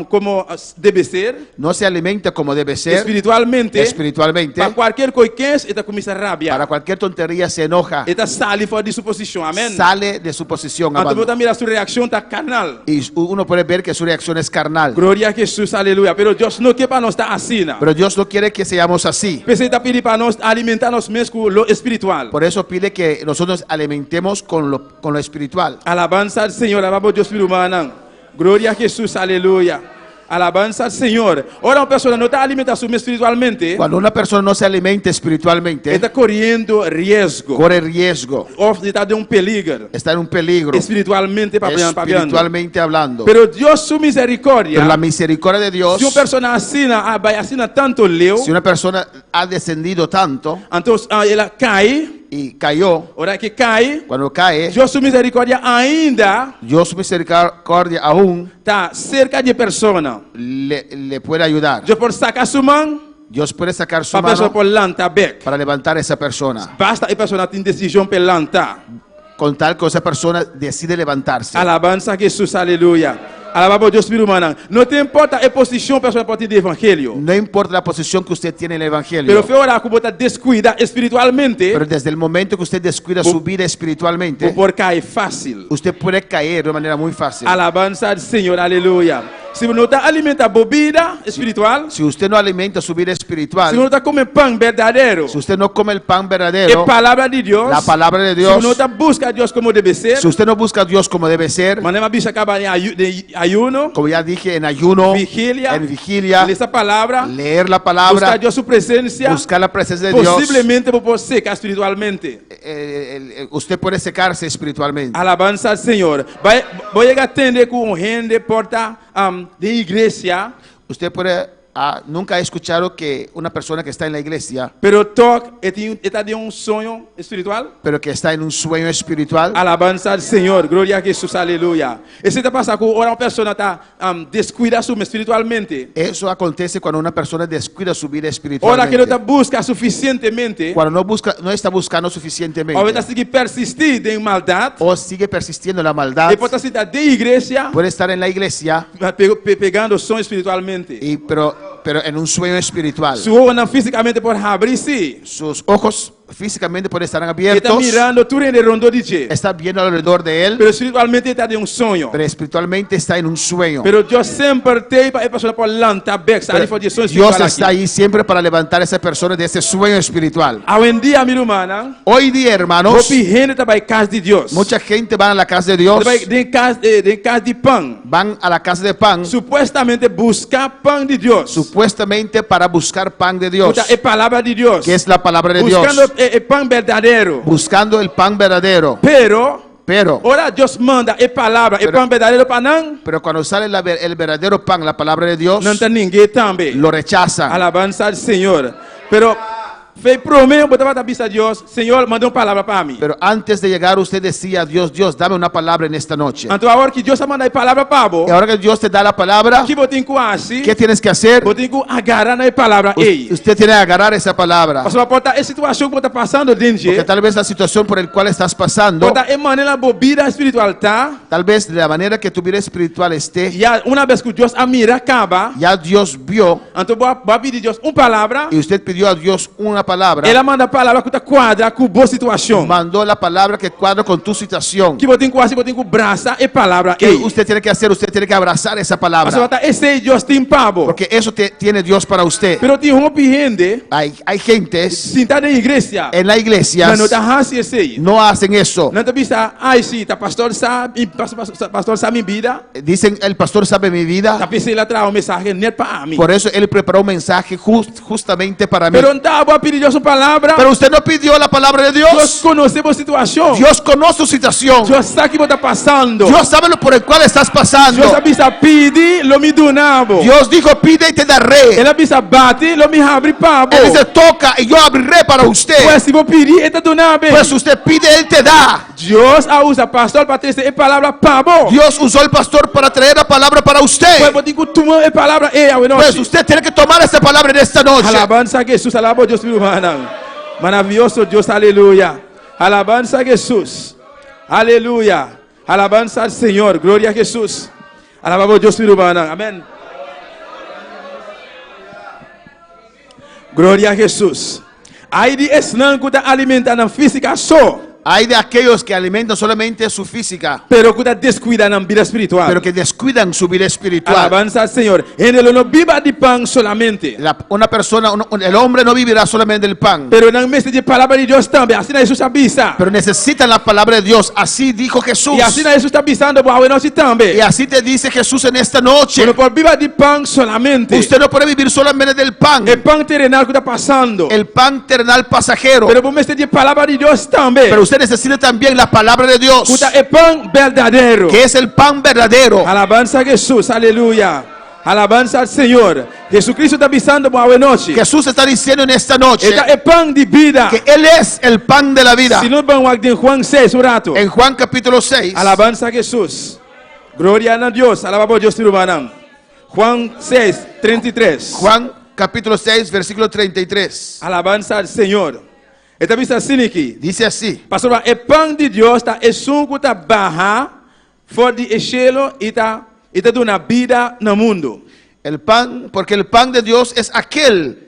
B: como debe ser
E: no se alimenta como debe ser
B: espiritualmente.
E: espiritualmente.
B: Para cualquier cosa que es, esta comienza a rabia.
E: Para cualquier tontería se enoja,
B: Esta sale fuera de su posición. Amén.
E: sale de su posición.
B: Entonces
E: abandona.
B: también su reacción está carnal.
E: Y uno puede ver que su reacción es carnal.
B: Gloria a Jesús, aleluya. Pero Dios no quiere para nos estar así. ¿No?
E: Pero Dios no quiere que seamos así.
B: Pero está pidiendo para nos alimentarnos más con lo espiritual.
E: Por eso pide que nosotros alimentemos con lo espiritual.
B: Alabanza al Señor, alabamos a Dios, Espíritu humano. Gloria a Jesús, aleluya. Alabanza al Señor. Ahora una persona no está alimentando espiritualmente,
E: Cuando una persona no se alimenta espiritualmente,
B: está corriendo riesgo.
E: corre riesgo,
B: O está de un peligro.
E: está en un peligro,
B: Espiritualmente,
E: espiritualmente hablando.
B: Pero Dios, su misericordia,
E: Pero la misericordia de Dios,
B: si una persona asina tanto leo,
E: si una persona ha descendido tanto
B: entonces ella cae,
E: y cayó,
B: ahora que cae,
E: cuando cae,
B: Dios, su misericordia ainda
E: Dios su misericordia aún
B: está cerca de persona.
E: le puede ayudar.
B: Dios por sacar su mano,
E: Dios puede sacar su
B: para persona
E: mano
B: por lanta back.
E: para levantar a esa persona,
B: Basta a persona tem decisão por lanta.
E: con tal que esa persona decide levantarse.
B: Alabanza a Jesús, aleluya. Alabamos a Dios, Espíritu humano. No te importa a posição a persona pode ter de evangelho.
E: No importa la posición que usted tiene en el
B: Pero
E: Evangelio,
B: foi orar como está descuida espiritualmente,
E: pero desde el momento que usted descuida su vida espiritualmente,
B: por cair fácil.
E: usted puede caer de manera muy fácil.
B: Alabanza al Señor, aleluya. Se não está alimenta bebida espiritual,
E: Si usted no alimenta su vida
B: se não
E: espiritual,
B: está comendo pão verdadeiro,
E: si usted no come el pan
B: é
E: verdadero,
B: palavra de Deus,
E: la palabra de
B: se
E: Dios,
B: não está busca a Deus como deve ser,
E: si usted no busca a Dios como debe ser,
B: manema bicha acaba de ayuno,
E: como ya dije, en ayuno,
B: vigilia,
E: en vigilia,
B: ler essa palavra,
E: leer la
B: buscar
E: palabra,
B: a Deus su presencia,
E: buscar la presencia de Dios,
B: posiblemente por secar espiritualmente.
E: usted puede secarse espiritualmente.
B: Alabanza al Señor. Voy a atender con gente porta de iglesia.
E: Usted puede nunca he escuchado que una persona que está en la iglesia,
B: pero toca está de un sueño espiritual.
E: pero que está en un sueño espiritual,
B: Alabanza al Señor, gloria a Jesús, aleluya. Ese te pasa cuando una persona está descuida espiritualmente.
E: eso acontece cuando una persona descuida su vida
B: Ahora
E: espiritualmente.
B: que no te busca suficientemente,
E: Cuando no está buscando suficientemente,
B: ahora sigue persistir en maldad,
E: o sigue persistiendo en la maldad,
B: y puede estar de iglesia,
E: puede estar en la iglesia,
B: pegando son espiritualmente.
E: pero en un sueño espiritual.
B: Su ojo no físicamente por abrirse.
E: Sus ojos físicamente pueden estar
B: Está
E: abiertos,
B: mirando tú en el rondo dice,
E: está viendo alrededor de él,
B: pero espiritualmente está de un sueño.
E: pero espiritualmente está en un sueño.
B: Pero Dios siempre te para persona por lanta bexa,
E: Pero
B: ali de sueño
E: Dios
B: espiritual
E: está
B: aquí.
E: ahí siempre para levantar a esa persona de ese sueño espiritual.
B: Hoy en día, mi hermana,
E: Hoy día, hermanos,
B: gente está en casa de Dios.
E: mucha gente va a la casa de Dios,
B: De casa de pan.
E: van a la casa de pan,
B: Supuestamente busca pan de Dios.
E: supuestamente para buscar pan de Dios,
B: Es palabra de Dios.
E: que es la palabra de Dios,
B: Buscando el pan verdadero.
E: buscando el pan verdadero.
B: Pero, ahora Dios manda el palabra, el
E: Pero-
B: pan verdadero para nan,
E: Pero cuando sale el verdadero pan, la palabra de Dios,
B: no está ninguém también.
E: lo rechazan.
B: Alabanza al Señor. Pero, fe promete, botaba a vista a Dios, Señor, manda una palabra para mí.
E: Pero antes de llegar usted decía, Dios, dame una palabra en esta noche.
B: Entonces, ahora que Dios manda la palabra para vos,
E: Y ahora que Dios te da la palabra,
B: que vos tenés que hacer,
E: ¿qué tienes que hacer?
B: vos tenés que agarrar la palabra.
E: Usted tiene que agarrar esa palabra.
B: Pastor, pode estar a situação que você está passando
E: Porque
B: dentro.
E: tal vez la situación por la cual estás pasando,
B: Pode estar em maneira bobida espiritual, tá?
E: tal vez de la manera que tu vida espiritual esté,
B: E uma vez que Deus a mira acaba,
E: ya Dios vio
B: então vai pedir Deus uma palavra.
E: y usted pidió a Dios una palabra,
B: Ela manda a palavra que está quadra com boa situação.
E: mandó la palabra que cuadra con tu situación.
B: Que você tem que fazer, você tem que abraçar a palavra.
E: ¿Qué usted tiene que hacer? Usted tiene que abrazar esa
B: Você vai
E: palabra.
B: estar esse Deus tem pavo.
E: Porque eso tiene Dios para usted.
B: Pero tem uma gente
E: Hay gentes
B: sentada na igreja,
E: en la iglesia
B: mas não está assim esse.
E: no hacen eso.
B: Não está pensando, ai sim, tá pastor sabe, pastor sabe minha vida.
E: Dicen, el pastor sabe mi
B: Tá
E: vida.
B: pensando lá atrás mensagem net para mim.
E: Por eso él preparó un mensaje justamente para mí.
B: Pero não está a pedir Deus uma palavra.
E: Pero usted no pidió la palabra de
B: Deus
E: Dios.
B: conhece a situação.
E: Dios conoce tu situación.
B: Deus sabe o que você está passando.
E: Dios sabe lo por el cual estás pasando.
B: Deus sabe se pedir, lo me donavo.
E: Dios dijo, pide y te daré.
B: Ele sabe bate, lo me abre pavo.
E: Él dice, toca y yo abriré para usted.
B: Pues se vou pedir, ele donava.
E: Pues usted pide, Él te da.
B: Deus a usa pastor para trazer a palavra pavo.
E: Dios usó el pastor para traer la palabra para
B: Pues
E: usted.
B: vou ter que tomar a palavra
E: Pues usted tiene que tomar esta palabra en esta noche.
B: Alabanza a Jesus, alabo Deus meu irmão. Maravilhoso Deus, aleluia. Alabanza a Jesus. Aleluia. Alabanza al Senhor. Glória a Jesus. Alabamos Deus meu irmão. Amém. Glória a Jesus. Aí de esnan que está alimentando a física só,
E: Hay de aquellos que alimentan solamente su física,
B: pero que está descuidando a vida espiritual.
E: pero que descuidan su vida espiritual.
B: Alabanza al Señor. En el no viva de pan solamente,
E: Una persona, el hombre no vivirá solamente del pan,
B: pero en el mes de palabra de Dios también. Así Jesús avisa.
E: pero necesitan la palabra de Dios. Así dijo Jesús.
B: Y así Jesús está avisando para hoy también.
E: Y así te dice Jesús en esta noche.
B: No por viva de pan solamente.
E: Usted no puede vivir solamente del pan,
B: El pan terrenal que está pasando.
E: el pan terrenal pasajero,
B: Pero por mes de palabra de Dios también.
E: pero usted necesita también la palabra de Dios,
B: El pan verdadero.
E: que es el pan verdadero.
B: Alabanza a Jesús, aleluya. Alabanza al Señor. Jesucristo está avisando para hoy noche.
E: Jesús está diciendo en esta noche
B: Está el pan de vida.
E: que Él es el pan de la vida.
B: Si no vamos a Juan 6 un rato.
E: En Juan capítulo 6,
B: Alabanza a Jesús. Gloria a Dios. Alabamos a Dios. Juan 6, 33.
E: Juan capítulo 6, versículo 33.
B: Alabanza al Señor. Esta vista assim aqui.
E: Dice así:
B: Pastor, el pan de Dios está el suco está baja, fora de cielo y está dando vida en el mundo.
E: el pan, porque el pan de Dios es aquel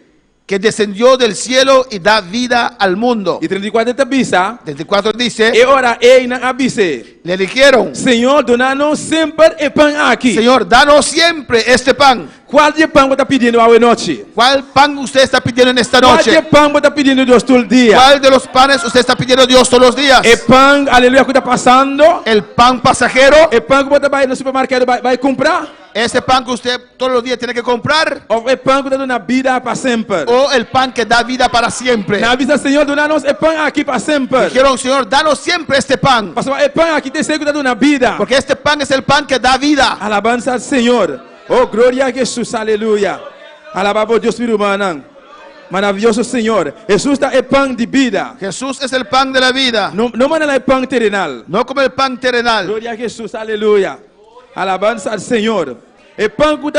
E: que descendió del cielo y da vida al mundo.
B: Y 34 esta vista.
E: 34
B: E
E: dice,
B: ora ei na avise.
E: le dijeron,
B: Senhor, dona-nos sempre el pan aqui.
E: Señor, danos siempre este pan.
B: Qual de pão você está pedindo hoje noite?
E: ¿Cuál pan usted está pidiendo en esta
B: Qual de
E: noche?
B: pão você está pedindo Deus todo dia?
E: ¿Cuál de los panes usted está pidiendo a Dios todos los días?
B: El pan, aleluia, que está passando.
E: ¿El pan pasajero?
B: El pan que você vai no supermercado vai comprar?
E: ¿Ese pan que usted todos los días tiene que comprar?
B: Ou el pan que está dando vida para sempre?
E: ¿O el pan que da vida para siempre?
B: Na avisa, Senhor, dona-nos el pan aqui para sempre.
E: Dijeron, Señor, danos siempre este pan.
B: Pastor, el pan aqui tem seguro da vida.
E: Porque este pan es el pan que da vida.
B: Alabanza al Señor. Oh, gloria a Jesús, aleluya. Alaba por Dios, mi hermano. Maravilloso Señor. Jesús es el pan de vida.
E: Jesús es el pan de la vida.
B: No manera el pan terrenal.
E: No como el pan terrenal.
B: Gloria a Jesús, aleluya. Alabanza al Señor. El pan que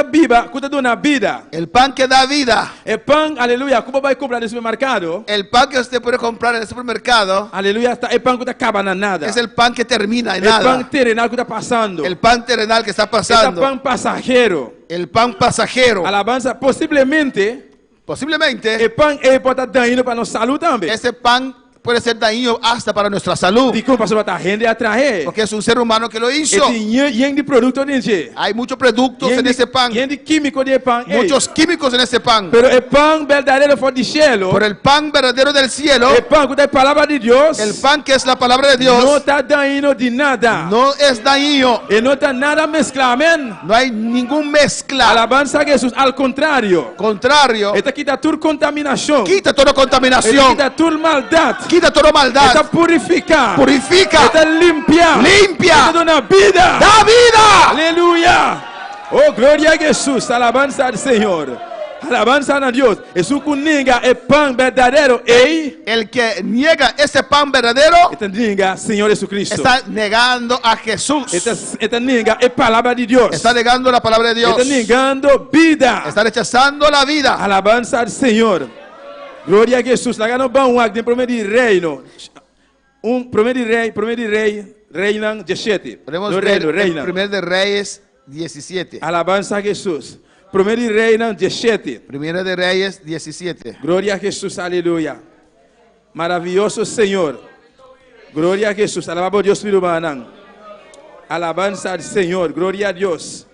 B: te da una vida.
E: El pan que da vida.
B: El pan, aleluya, ¿cómo va a comprar en el supermercado?
E: El pan que usted puede comprar en el supermercado.
B: Aleluya, está el pan que te acaba en nada.
E: Es el pan que termina en
B: El pan
E: nada.
B: terrenal que está pasando.
E: El pan terrenal que está
B: Este
E: pasando.
B: pan pasajero.
E: El pan pasajero.
B: Alabanza, posiblemente,
E: Posiblemente
B: el pan puede estar dañino para nuestra salud también.
E: ese pan puede ser dañino hasta para nuestra salud.
B: Digo, pasó para gente a traer.
E: Porque es un ser humano que lo hizo.
B: Este de producto de
E: Hay muchos productos en ese pan.
B: de químico de pan.
E: Muchos químicos en ese pan.
B: Pero el pan verdadero fue de cielo.
E: Por el pan verdadero del cielo.
B: El pan que es palabra de Dios.
E: El pan que es la palabra de
B: No
E: Dios.
B: está dañino de nada.
E: No es dañino.
B: Y no está nada mezclado. Amén.
E: No hay ningún mezcla.
B: Alabanza a Jesús. Al contrario.
E: Contrario.
B: Esta quita tu contaminación.
E: Quita toda
B: Esta
E: contaminación.
B: quita tu maldad.
E: Quita toda maldad.
B: Esta purifica.
E: Purifica.
B: Esta limpia.
E: Limpia.
B: Esta da una vida.
E: Da vida.
B: Aleluya. Oh, gloria a Jesús. Alabanza al Señor. Alabanza a Dios. Jesús que niega el pan verdadero.
E: El que niega ese pan verdadero
B: Esta niega Señor Jesucristo.
E: está negando a Jesús.
B: Esta niega es palabra de Dios.
E: Está negando la palabra de Dios.
B: Está negando vida.
E: Está rechazando la vida.
B: Alabanza al Señor. Gloria a Jesús. La gana va un acto de primer reino. Primer rey, reinan 17.
E: Podemos
B: No
E: ver
B: reino,
E: el
B: reinan.
E: primer de Reyes 17.
B: Alabanza a Jesús. Primer reinan 17.
E: Primera de Reyes 17.
B: Gloria a Jesús, aleluya. Maravilloso Señor. Gloria a Jesús. Alabamos a Dios, mi hermano. Alabanza al Señor. Gloria a Dios.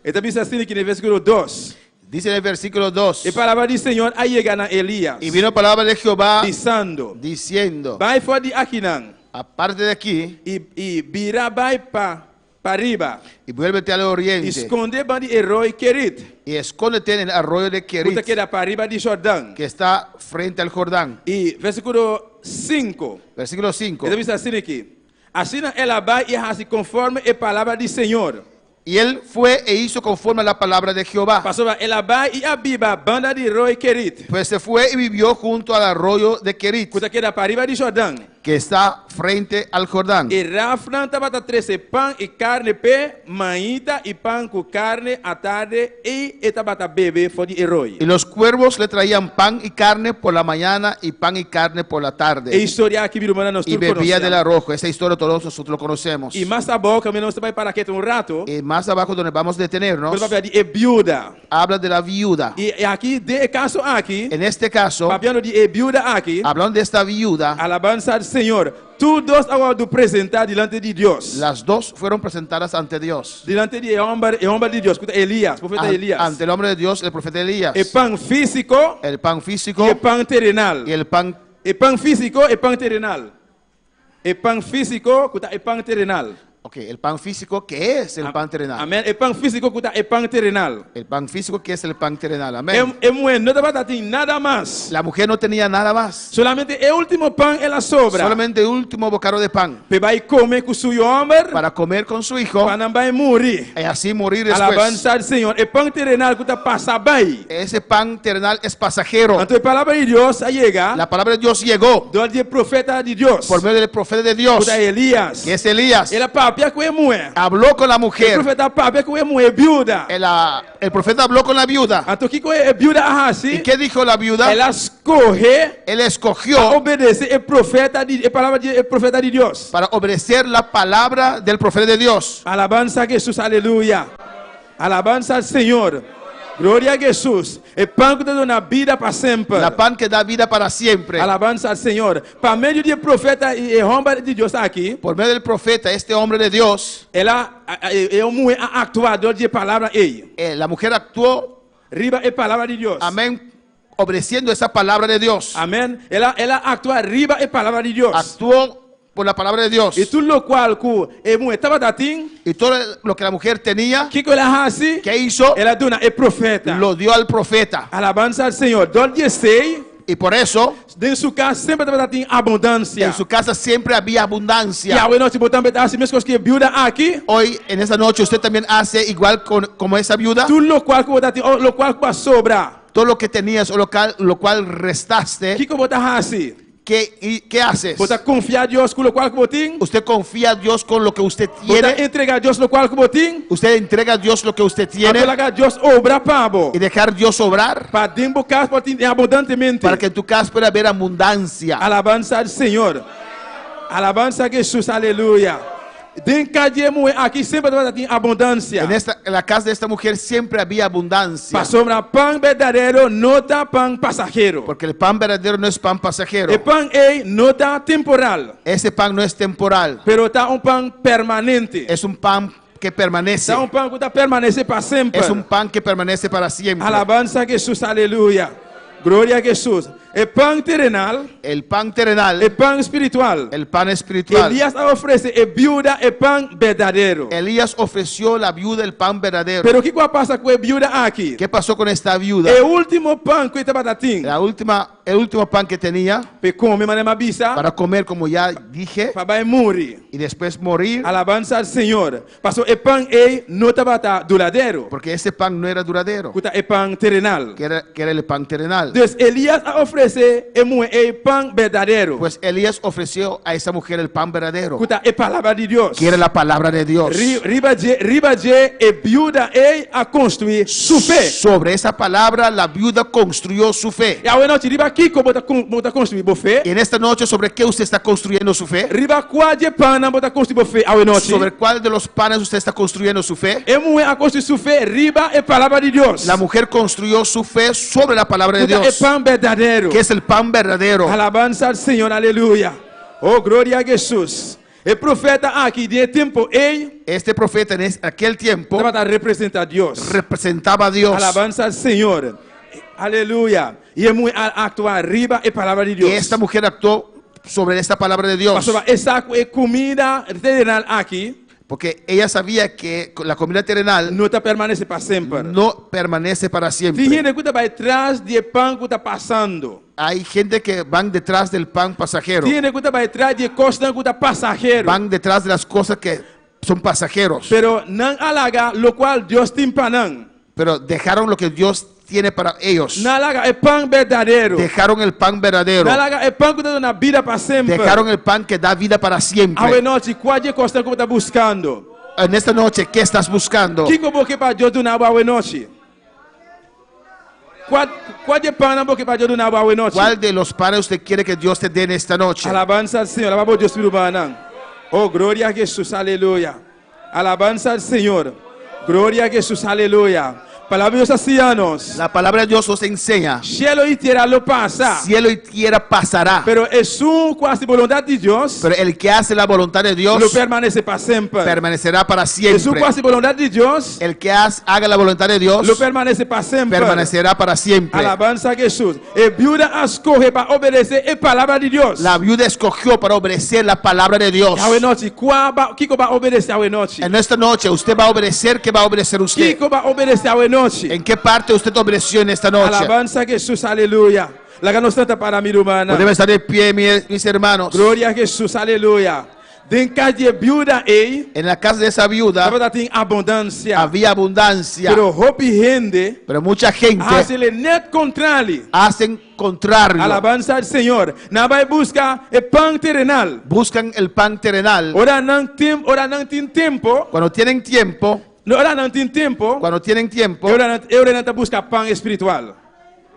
B: Esta dice así en el versículo 2.
E: Dice en el versículo 2.
B: Y palabra del Señor ha llegado a Elías.
E: Y vino palabra de Jehová
B: diciendo.
E: diciendo.
B: Vai fora de Aquinan.
E: Aparte de aquí.
B: Y vira vai para arriba.
E: Y vuélvete al oriente.
B: Esconde para el héroe Kerit.
E: Y escóndete en el arroyo de
B: Que
E: Kerit.
B: queda para arriba de Jordán.
E: Que está frente al Jordán.
B: Y versículo 5.
E: Versículo 5.
B: Esta dice así aquí. Así ela vai e hace conforme a palavra do Senhor.
E: Y él fue e hizo conforme a la palabra de Jehová.
B: Pasó ela vai e abiba a banda de Roy Kerit.
E: Pues se fue y vivió junto al arroyo de Kerit,
B: Que queda para arriba de Jordán.
E: que está frente al Jordán.
B: E Rafran estava a 13 pão e carne pé, manita e pão com carne à tarde e estava a beber fora de herói.
E: Y los cuervos le traían pan y carne por la mañana y pan y carne por la
B: E
E: tarde.
B: história aqui, meu irmão, nós
E: Y
B: todos
E: bebía del
B: conhecemos.
E: arrojo. Esa historia todos nosotros lo conocemos.
B: E mais a boca, meu irmão, você vai para aqui um rato.
E: Y más abajo donde vamos a detenernos,
B: Você vai falar de viúva.
E: habla de la viuda.
B: E aqui, de caso aqui,
E: En este caso,
B: papiando de viúva aqui,
E: hablando de esta viuda,
B: alabanza ao Senhor. Todos agora do presentar diante de Deus.
E: las dos fueron presentadas ante Dios.
B: Diante de homem de Deus, Elias, profeta Elias.
E: Ante el hombre de Dios, el profeta Elías.
B: E pão físico
E: El pan físico
B: e pão terrenal.
E: y el pan.
B: E pão físico e pão terrenal. E pão físico e pão terrenal.
E: Ok, el pan físico, que es el pan terrenal.
B: Amém. E pão físico e pão terrenal.
E: El pan físico, que es el pan terrenal. Amén.
B: E mulher não estava tendo nada mais.
E: La mujer no tenía nada más.
B: Solamente o último pão ela sobra.
E: Solamente el último bocado de pan
B: Pe vai comer com seu homem.
E: para comer con su hijo
B: Para não vai morrer.
E: y así morir después.
B: Alabanza ao Senhor. E pão terrenal que passa bem.
E: Ese pan terrenal es pasajero.
B: Então a palavra de Deus chega.
E: La palabra de Dios llegó
B: Do dia profeta de Deus.
E: por medio del profeta de Dios,
B: Da Elias.
E: que es Elías.
B: Ele papia com a mulher.
E: Habló con la
B: O
E: mujer.
B: profeta papia com a mulher viúva.
E: El profeta habló con la viuda.
B: Então que a viúva
E: ¿Y
B: assim?
E: qué dijo la viuda?
B: Ela escorre
E: Él
B: a
E: escogió
B: obedecer o profeta de a palavra de profeta de Deus.
E: para obedecer la palabra del profeta de Dios.
B: Alabanza a Jesus, aleluia. Alabanza ao Senhor. Glória a Jesus. E pão que dá na vida para sempre.
E: La pan que da vida para siempre.
B: Alabanza ao Senhor. Para meio de profeta e homem de Deus aqui,
E: Por medio del profeta, este hombre de Dios,
B: ela é uma mulher actuador de palavra ei.
E: la mujer actuó,
B: Riba é palavra de Deus.
E: amén, obedeciendo esa palabra de Dios.
B: Amém. Ela atua riba é palavra de Deus.
E: Actuó por la palabra de Dios.
B: E tudo lo qual que mulher estava datim,
E: Y todo lo que la mujer tenía,
B: que ela assim,
E: ¿qué hizo?
B: ela dona é profeta.
E: Lo dio al profeta.
B: Alabanza ao Senhor. Do 16,
E: Y por eso,
B: Dentro de sua casa sempre vai ter abundância.
E: en su casa siempre había
B: E
E: abundancia.
B: a nós botamos assim mesmo que viúva aqui.
E: Hoy, en esta noche, usted también hace igual como esa viuda.
B: Tudo lo qual que botar, lo qual que sobra.
E: Todo lo que tenías o lo cual
B: O
E: restaste,
B: que eu botar assim?
E: ¿qué haces?
B: Botar confiar a Deus com o qual que botim.
E: Usted confía a Dios con lo que usted
B: Botar
E: tiene.
B: entregar a Deus o qual que botim.
E: Usted entrega a Dios lo que usted tiene
B: Apelar a Deus obra pabo.
E: y dejar Dios obrar
B: Para dentro casa pode ter abundantemente.
E: para que en tu casa pueda haber abundancia.
B: Alabanza al Senhor. Alabanza a Jesus, aleluia. Dentro de aqui sempre vai ter abundância.
E: En la casa de esta mujer siempre había abundancia.
B: Passou para pão verdadeiro, nota pão passageiro.
E: Porque el pan verdadero no es pan pasajero.
B: O pão é nota temporal,
E: Ese pan no es temporal.
B: pero está pão permanente.
E: Es un pan que permanece.
B: Está pão que está permanece para sempre.
E: Es un pan que permanece para siempre.
B: Alabanza a Jesus, aleluia. Glória a Jesus. O pão terrenal,
E: El pan terrenal,
B: o pão espiritual.
E: el pan espiritual.
B: Elias oferece a viúva o pão verdadeiro.
E: Elías ofreció a la viuda el pan verdadero.
B: Pero o que passa com a viúva aqui?
E: ¿Qué pasó con esta viuda?
B: O último pão que estava tendo.
E: El último pan que tenía
B: Para comer, mas não bisa.
E: para comer, como ya dije,
B: Para morrer.
E: y después morir,
B: Alabanza al Senhor. Passou o pão é não estava duradeiro.
E: porque ese pan no era duradero,
B: Kuta o pão terrenal.
E: que era el pan terrenal.
B: Então Elias oferece o pão verdadeiro.
E: Pues Elías ofreció a esa mujer el pan verdadero,
B: Kuta a palavra de Deus.
E: que era la palabra de Dios.
B: Riba de e viúva é a construir sua fé.
E: Sobre esa palabra la viuda construyó su fe.
B: E a noite riba aqui como bota construir boa fé.
E: Y en esta noche, ¿sobre qué usted está construyendo su fe?
B: Riba qual de pão bota construir boa fé a noite.
E: ¿Sobre cuál de los panes usted está construyendo su fe?
B: É a construir sua fé riba e palavra de Deus.
E: La mujer construyó su fe sobre la palabra de
B: Kuta
E: Dios,
B: pão verdadeiro.
E: que es el pan verdadero.
B: Alabanza al Senhor, aleluia. Oh, glória a Jesus. O profeta aqui de tempo ei
E: Este profeta en aquel tiempo
B: estava a representar Deus.
E: representaba a Dios.
B: Alabanza al Senhor. Aleluia. E é muito actuar arriba e palavra de
E: Y
B: Deus.
E: esta mujer actuó sobre esta palabra de Dios,
B: Pastor, essa é comida terrenal aqui
E: porque ella sabía que la comida terrenal
B: não está permanece para sempre.
E: no permanece para
B: Tem
E: siempre.
B: gente que vai atrás de pão que está passando.
E: Hay gente que van detrás del pan pasajero,
B: Tem gente que vai atrás de coisa que está passageiro.
E: van detrás de las cosas que son pasajeros,
B: Pero não alaga lo qual Deus tem para não.
E: pero dejaron lo que Dios tiene para ellos.
B: Não alaga é pão verdadeiro.
E: Dejaron el pan verdadero,
B: Nalaga é pão que está na vida para sempre.
E: dejaron el pan que da vida para
B: A
E: siempre.
B: noite, qual é a coisa que está buscando?
E: En esta noche, ¿qué estás buscando?
B: Que como que para Deus do na boa noite? Qual é pão que para Deus do na boa noite?
E: ¿Cuál de los panes usted quiere que Dios te dé en esta noche?
B: Alabanza al Senhor, alabanza a Deus pelo banão. Oh, glória a Jesus, aleluia. Alabanza al Senhor. Glória a Jesus, aleluia. Palavra de Deus ancianos.
E: La palabra de Dios nos enseña:
B: Cielo y tierra lo pasa,
E: cielo y tierra pasará,
B: pero es su quase voluntad de Deus
E: pero el que hace la voluntad de
B: lo
E: Dios
B: permanece para sempre.
E: permanecerá para
B: Es su
E: siempre.
B: quase voluntad de Deus
E: El que haga la voluntad de Dios
B: lo permanece para sempre.
E: permanecerá para siempre.
B: Alabanza a Jesus. E viúva escolhe para obedecer a palavra de Deus.
E: La viuda escogió para obedecer la palabra de Dios.
B: A noite, que vai obedecer a noite?
E: En esta noche usted va a obedecer. ¿Qué va a obedecer usted?
B: Que vai obedecer a noite?
E: ¿En qué parte usted obedeció en esta noche?
B: Alabanza a Jesus, aleluia. La ganos tanta para mi hermana.
E: Podemos estar de pie, mis hermanos.
B: Glória a Jesus, aleluia. Dentro de viúva ei,
E: En la casa de esa viuda
B: estava tem abundância.
E: había abundancia,
B: Pero hope rende,
E: pero mucha gente
B: hace-lhe net contrário.
E: hacen contrario.
B: Alabanza al Senhor. Na vai buscar o pão terrenal.
E: Buscan el pan terrenal.
B: Ora não tem tempo.
E: Cuando tienen tiempo,
B: Ora não tem tempo.
E: cuando tienen tiempo,
B: Eu não busca pão espiritual.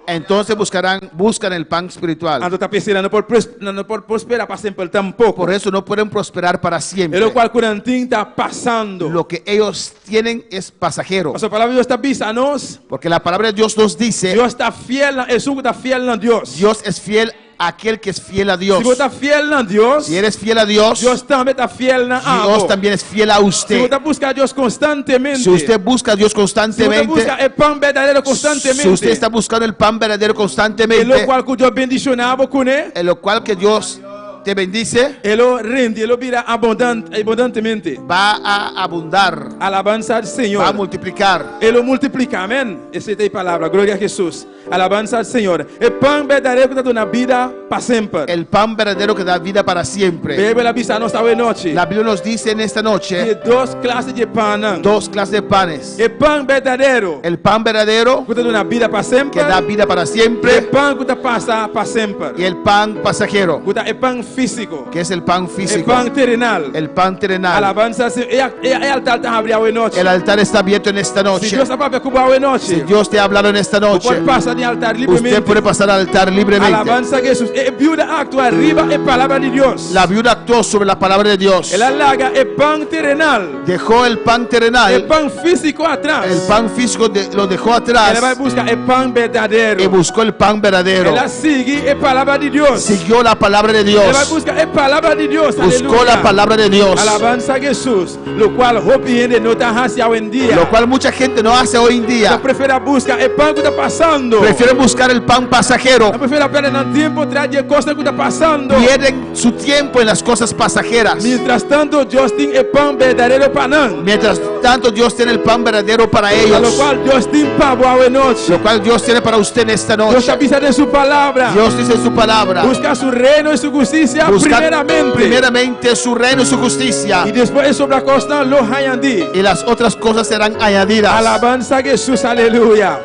E: entonces buscan el pan espiritual.
B: Ando está pensando não por prosperar para sempre tampoco.
E: Por eso no pueden prosperar para
B: É
E: siempre.
B: o qual curantim está passando.
E: Lo que ellos tienen es pasajero.
B: A palavra de Deus está avisando-nos.
E: Porque la palabra de Dios nos dice:
B: Deus está fiel, é um que está fiel a Deus.
E: Dios es fiel a aquel que es fiel a Dios.
B: Se você está fiel a Deus,
E: Si eres fiel a Dios,
B: Deus também está fiel a
E: Dios
B: algo.
E: también es fiel a
B: Se
E: usted.
B: você busca a Deus constantemente,
E: Si usted busca a Dios
B: se você
E: constantemente,
B: busca o pão verdadeiro constantemente,
E: si usted está buscando el pan verdadero
B: em
E: constantemente,
B: lo qual que Deus bendicionava com ele,
E: en lo cual que Dios te bendice,
B: Él lo rinde, Él lo mira abundantemente.
E: va a abundar,
B: Alabanza al
E: va a
B: Señor.
E: multiplicar.
B: Él lo multiplica, amén. Essa é a palavra, glória a Jesus. Alabanza al Senhor. O pão verdadeiro que dá na vida para sempre.
E: El pan verdadero que da vida para siempre.
B: Bíblia avisa nós esta noite.
E: La Biblia nos dice en esta
B: De
E: noche
B: duas classes de pão.
E: dos clases de panes.
B: O pão verdadeiro
E: El pan verdadero
B: que dá na vida para sempre.
E: que da vida para
B: O
E: siempre
B: pão que passa para sempre.
E: y el pan pasajero
B: O pão físico.
E: que es el pan
B: O
E: físico,
B: pão terrenal.
E: el pan terrenal.
B: Alabanza al Senhor. E altar está abrido hoje noite.
E: El altar está abierto en esta
B: Se
E: noche.
B: Deus está para cubrir hoje noite.
E: Si Dios te ha hablado en esta noche,
B: Pode passar de altar livremente.
E: usted puede pasar al altar libremente.
B: Alabanza a Jesus. E viúva actua arriba é palavra de Deus.
E: La viuda actuó sobre la palabra de Dios.
B: Ela larga é pão terrenal.
E: Dejó el pan
B: É
E: terrenal,
B: pão físico atrás.
E: el pan físico lo dejó
B: Ela vai
E: atrás
B: buscar é pão
E: y
B: verdadeiro.
E: buscó el pan verdadero.
B: Ela segue é palavra de Deus.
E: Siguió la palabra de
B: Ela vai
E: Dios,
B: buscar é palavra de Deus.
E: buscó
B: Aleluia.
E: la palabra de Dios,
B: Alabanza a Jesus. Lo qual hoje não está racial hoje em dia.
E: lo cual mucha gente no hace hoy en
B: Ela
E: día.
B: prefere buscar é pão que está passando.
E: Prefieren buscar el pan pasajero,
B: Ela prefere perder no tempo atrás de coisas que está passando.
E: pierden su tiempo en las cosas pasajeras.
B: Mientras tanto, Deus tem é pão verdadeiro para nós.
E: Mientras tanto, Dios tiene el pan verdadero para
B: A lo
E: ellos,
B: qual Deus tem para hoje noite.
E: lo cual Dios tiene para usted en esta
B: Deus
E: noche.
B: avisa de sua palavra.
E: Dios dice en su palabra,
B: Busca su reino y su justicia
E: buscar
B: primeramente.
E: primeramente su reino y su justicia,
B: Y después sobre la costa lo añadí.
E: y las otras cosas serán añadidas.
B: Alabanza a Jesús, aleluya.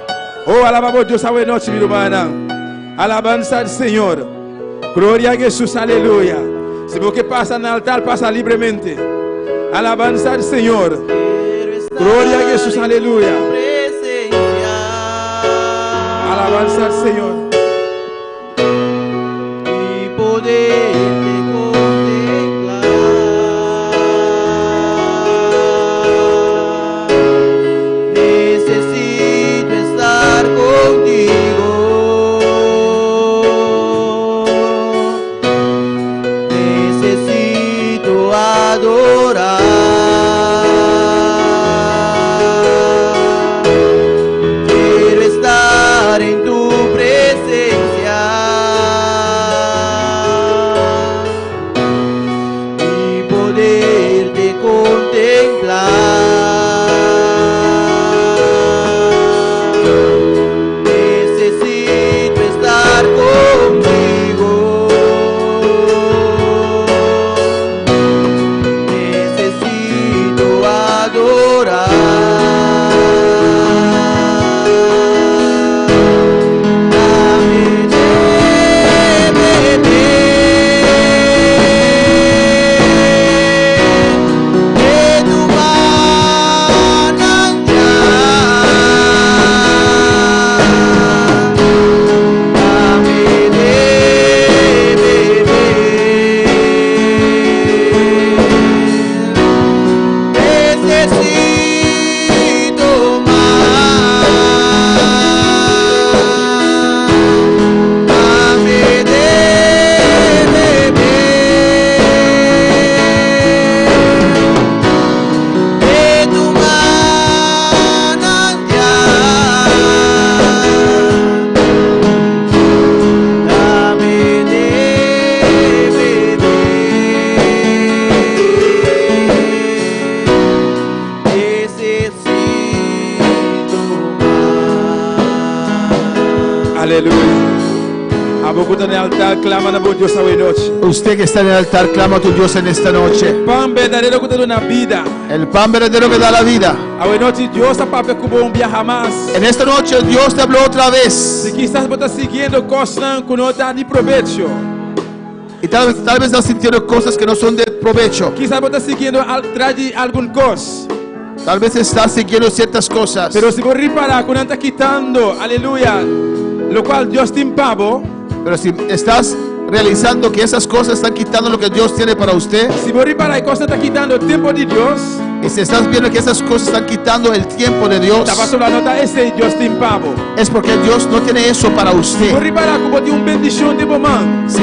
B: Oh, alabamos a Dios esta noche, mi hermana. Alabanza al Señor. Gloria a Jesús, aleluya. Si vos que pasa en el altar, pasa libremente. Alabanza al Señor. Gloria a Jesús, aleluya. Alabanza al Señor.
A: Y poderte contemplar. Necesito estar contigo. Necesito adorar. Quiero estar en tu presencia y poderte contemplar. Necesito estar contigo. Necesito adorar. Dame de tu manantial. Dame de beber. Necesito más. Dame de beber de tu manantial. Dame de beber. Necesito más.
B: Aleluya. A vos que están en el altar, claman a vos Dios esta noche.
E: Usted que está en el altar, clama a tu Dios en esta noche.
B: Pão verdadeiro que te da una vida.
E: El pan verdadero que da la vida.
B: Hoy noche Dios está para que un viaje más.
E: En esta noche Dios te habló otra
B: Si
E: vez.
B: quizás vos estás siguiendo cosas que no dan ni provecho.
E: Y tal vez estás sintiendo cosas que no son de provecho.
B: Quizás vos estás siguiendo atrás de alguna cosa.
E: Tal vez estás siguiendo ciertas cosas.
B: Pero si vos reparas que no estás quitando, aleluya, lo cual Dios te impavo.
E: Pero si estás realizando que esas cosas están quitando lo que Dios tiene para usted,
B: Si vos reparas que cosas están quitando el tiempo de Dios,
E: y si estás viendo que esas cosas están quitando el tiempo de Dios,
B: te paso la nota ese Dios te impavo.
E: es porque Dios no tiene eso para
B: Si vos
E: usted.
B: reparas que vos tienes una bendición de momento,
E: Si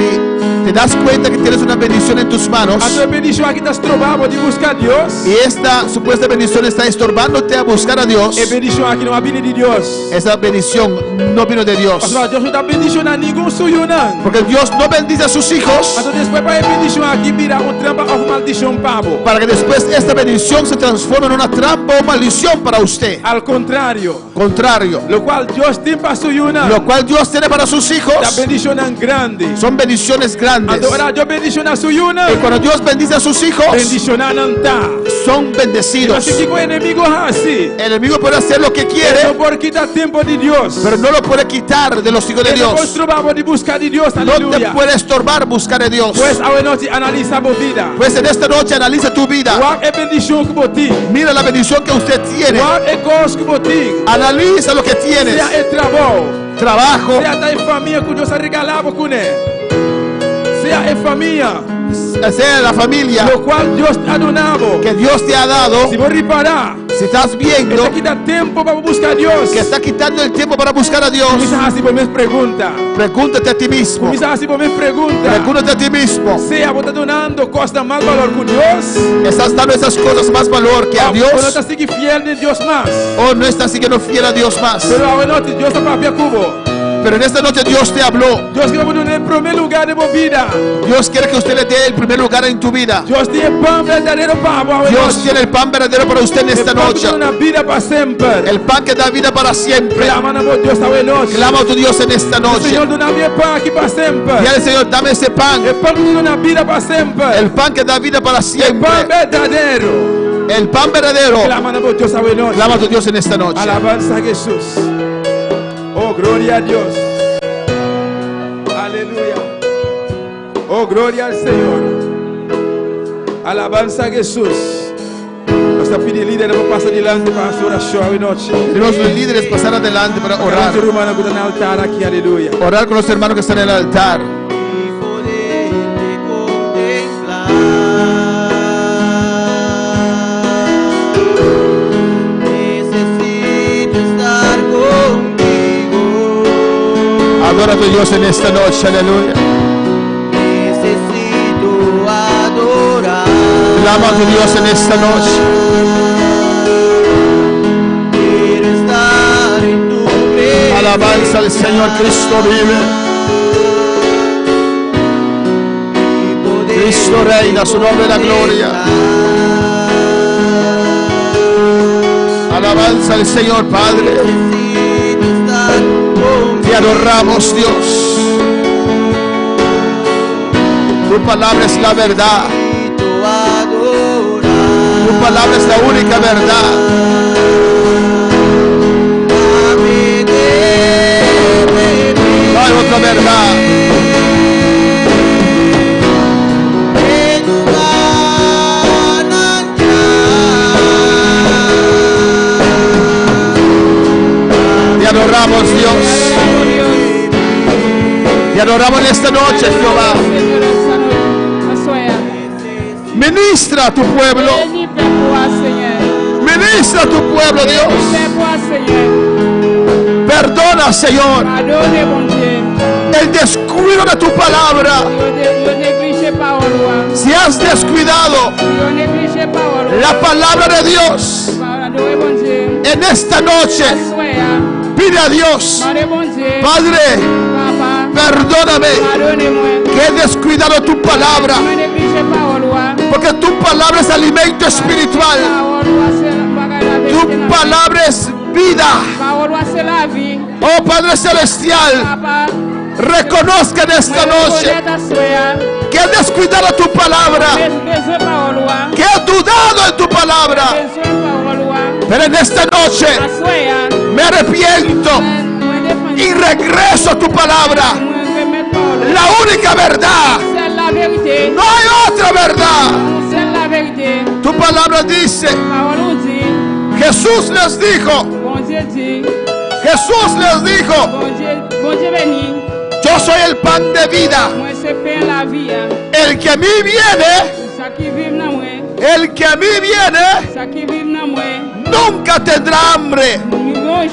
E: te das cuenta que tienes una bendición en tus manos
B: a tua bendição aqui está trovando de buscar Deus.
E: y esta supuesta bendición está estorbándote a buscar a Dios,
B: E bendição aqui não vindo de Deus.
E: esa bendición no vino de Dios.
B: Pastor, Deus não está bendicionando ninguém suyo não.
E: Porque Dios no bendice a sus hijos
B: Então depois para a bendição aqui virar trampa ou maldição pavo.
E: para que después esta bendición se transforme en una trampa o maldición para usted.
B: Al contrário,
E: Contrario,
B: lo qual Deus tem para suyo não.
E: lo cual Dios tiene para sus
B: Está
E: hijos
B: bendicionando grande.
E: son bendiciones grandes.
B: Agora Deus bendiciona suyo não.
E: Y cuando Dios bendice a sus hijos,
B: Bendicionando tá.
E: son bendecidos.
B: Mas que o inimigo assim.
E: El enemigo puede hacer lo que
B: Ele
E: quiere,
B: não pode quitar tempo de Deus.
E: pero no lo puede quitar de los hijos de
B: Ele não
E: Dios.
B: pode de buscar de Deus.
E: No te
B: Aleluia.
E: puede estorbar buscar a Dios.
B: Pues a noite analiza a vida.
E: Pues en esta noche analiza tu vida.
B: Qual é a bendição que você tem?
E: Mira la bendición que usted tiene.
B: Qual é a coisa que você tem?
E: Analiza lo que tienes.
B: Seja é trabalho,
E: Trabajo,
B: seja a família que Deus regalava com ele. Seja é família,
E: sea la familia
B: lo qual Deus te ha donado.
E: que Dios te ha dado.
B: Se vou reparar,
E: Si estás viendo
B: isso aqui dá tempo para buscar a Deus.
E: que está quitando el tiempo para buscar a Dios,
B: Começa assim por minha pergunta.
E: pregúntate a ti mismo.
B: Começa assim por minha pergunta.
E: Pregúntate a ti mismo.
B: Seja você está donando costa mais valor com Deus.
E: ¿Estás dando esas cosas más valor que a
B: Ou não
E: Dios?
B: está sendo fiel de Deus mais.
E: ¿O no estás siguiendo fiel a Dios más?
B: Pero a noite Deus está para cubo.
E: Pero en esta noche Dios te habló.
B: Deus quer dar el primer lugar de minha vida.
E: Dios quiere que usted le dé el primer lugar en tu vida.
B: Deus tem pão verdadeiro para
E: Dios tiene el pan verdadero para usted en esta noche.
B: Una vida para sempre.
E: El pan que da vida para siempre.
B: Clama na voz de Deus esta noite.
E: Clama a tu Dios en esta noche.
B: Senhor, dá-me pão aqui para sempre.
E: Dile al Señor, dame ese pan.
B: É pão que dá vida para sempre.
E: El pan que da vida para
B: É
E: siempre.
B: pão verdadeiro.
E: El pan verdadero.
B: Clama na voz de Deus esta noite.
E: Clama a tu Dios en esta noche.
B: Alabanza a Jesus. Oh, glória a Deus. Aleluya. Oh, gloria al Señor. Alabanza a Jesús. Nuestra pide líder vamos pasar delante para hacer oración hoy noche.
E: Tenemos los líderes pasar adelante para orar.
B: Orar. Hermano que está en el altar aquí, aleluya.
E: Orar con los hermanos que están en el altar. Adora a tu Dios en esta noche, aleluya.
F: Necesito adorar.
E: Clama a tu Dios en esta noche.
F: Quiero estar en tu presencia.
E: Alabanza al Señor, Cristo vive.
F: Y poder
E: Cristo reina, su nombre es la gloria. Alabanza al Señor, Padre.
F: Necesito estar contigo.
E: Te adoramos, Dios. Tu palabra es la verdad.
F: Necesito adorar.
E: Tu palabra es la única verdad.
F: Dame de beber.
E: No hay otra verdad.
F: De tu manantial.
E: Te adoramos, Dios. Te adoramos en esta noche, Jehová. Ministra a tu pueblo. Ministra a tu pueblo, Dios. Perdona, Señor, el descuido de tu palabra. Si has descuidado la palabra de Dios en esta noche, pide a Dios, Padre, perdóname que he descuidado tu palabra, porque tu palabra es alimento espiritual, tu palabra es vida. Oh Padre Celestial, reconozca en esta noche que he descuidado tu palabra, que he dudado en tu palabra, pero en esta noche me arrepiento y regreso a tu palabra, la única verdad. No hay otra verdad. Tu palabra dice, Jesús les dijo, yo soy el pan de vida. El que a mí viene, nunca tendrá hambre. Nunca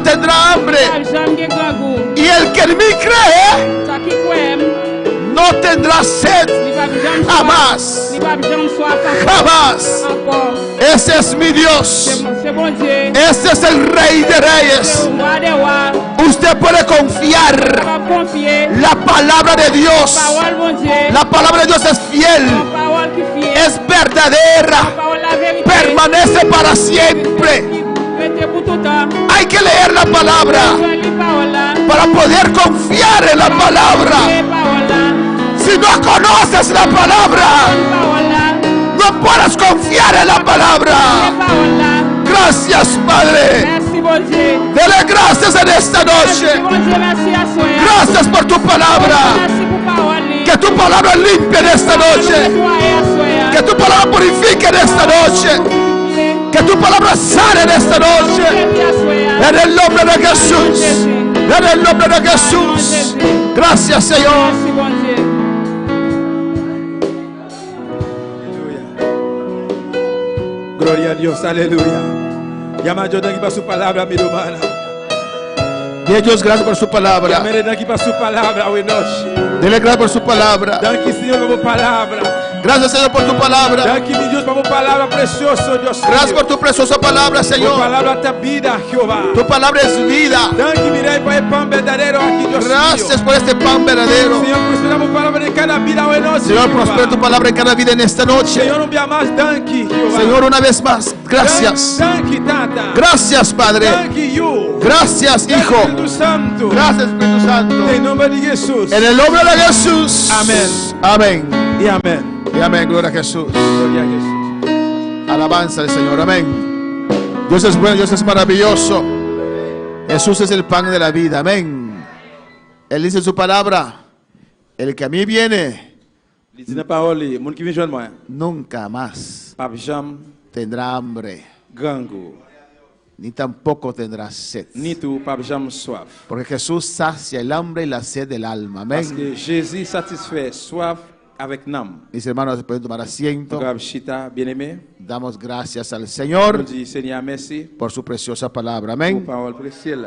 E: tendrá hambre. Y el que en mí cree, Jamás.
A: Ni pas jamais soif
E: Jamás.
A: encore.
E: Ese es mi Dios.
A: C'est mon Dieu.
E: Este es el Rey de Reyes.
A: Roi des rois.
E: Usted puede confiar.
A: Va confier.
E: La palabra de Dios.
A: Parole, mon Dieu.
E: La palabra de Dios es fiel.
A: Parole qui fière.
E: Es verdadera.
A: Parole la vérité.
E: Permanece para siempre.
A: Restez pour tout temps.
E: Hay que leer la palabra
A: Lis parole là.
E: para poder confiar en la palabra.
A: Lis parole là.
E: Si no conoces la palabra,
A: Lis parole là.
E: no puedes confiar en la palabra.
A: Lis parole là.
E: Gracias, Padre.
A: Merci, bon Dieu.
E: Dele gracias en esta
A: Merci,
E: noche.
A: bon Dieu. Merci à soi.
E: Gracias por tu palabra.
A: Merci pour parole.
E: Que tu palabra limpie en esta noche. Que tu palabra purifique en esta noche. Que tu palabra sane en esta noche. En el nombre de Jesús. En el nombre de Jesús. Gracias, Señor.
B: Gloria a Dios, aleluya. Llama a Jordan aquí para su palabra, mi hermana.
E: Dile Dios gracias por su palabra.
B: Llama a Jordan aquí para su palabra hoy noche.
E: Dile gracias por su palabra.
B: Danke, Señor, por tu palabra.
E: Gracias, Señor, por tu palabra.
B: Danke, mi Dios, por tu palabra preciosa, Dios mío.
E: Gracias por tu preciosa palabra,
B: Tu
E: Señor.
B: palabra te vida, Jehová.
E: Tu palabra es vida.
B: Danke, mi Rey, por el pan verdadero aquí, Dios
E: Gracias
B: mío.
E: por este pan verdadero.
B: Señor, prospera tu palabra en cada vida hoy noche,
E: Señor,
B: Jehová.
E: prospera tu palabra en cada vida en esta noche.
B: Señor, un día más, danke, Jehová.
E: Señor, una vez más, gracias.
B: Danke, Tata.
E: Gracias, Padre.
B: Danke, you.
E: Gracias, Hijo.
B: Espíritu Santo.
E: Gracias, Espíritu Santo.
B: En nombre de Jesús.
E: En el nombre de Jesús.
B: Amén.
E: Amén.
B: Y amén.
E: Y amén. Gloria a Jesús.
B: Gloria a Jesús.
E: Alabanza al Señor. Amén. Dios es bueno, Dios es maravilloso. Jesús es el pan de la vida. Amén. Él dice en su palabra: el que a mí viene,
B: Il dit dans la parole, moun qui vient joindre moi,
E: nunca más
B: pas jam
E: tendrá hambre,
B: grand goût,
E: ni tampoco tendrá sed.
B: ni tout pas jam soif.
E: Porque Jesús sacia el hambre y la sed del alma.
B: Parce
E: Amén.
B: que Jésus satisfait soif avec nam.
E: Mis hermanos, se pueden tomar asiento.
B: Grave chita, bien-aimé.
E: Damos gracias al
B: On
E: Señor
B: dit Seigneur merci
E: por su preciosa palabra.
B: pour
E: Amén.
B: parole précieuse là.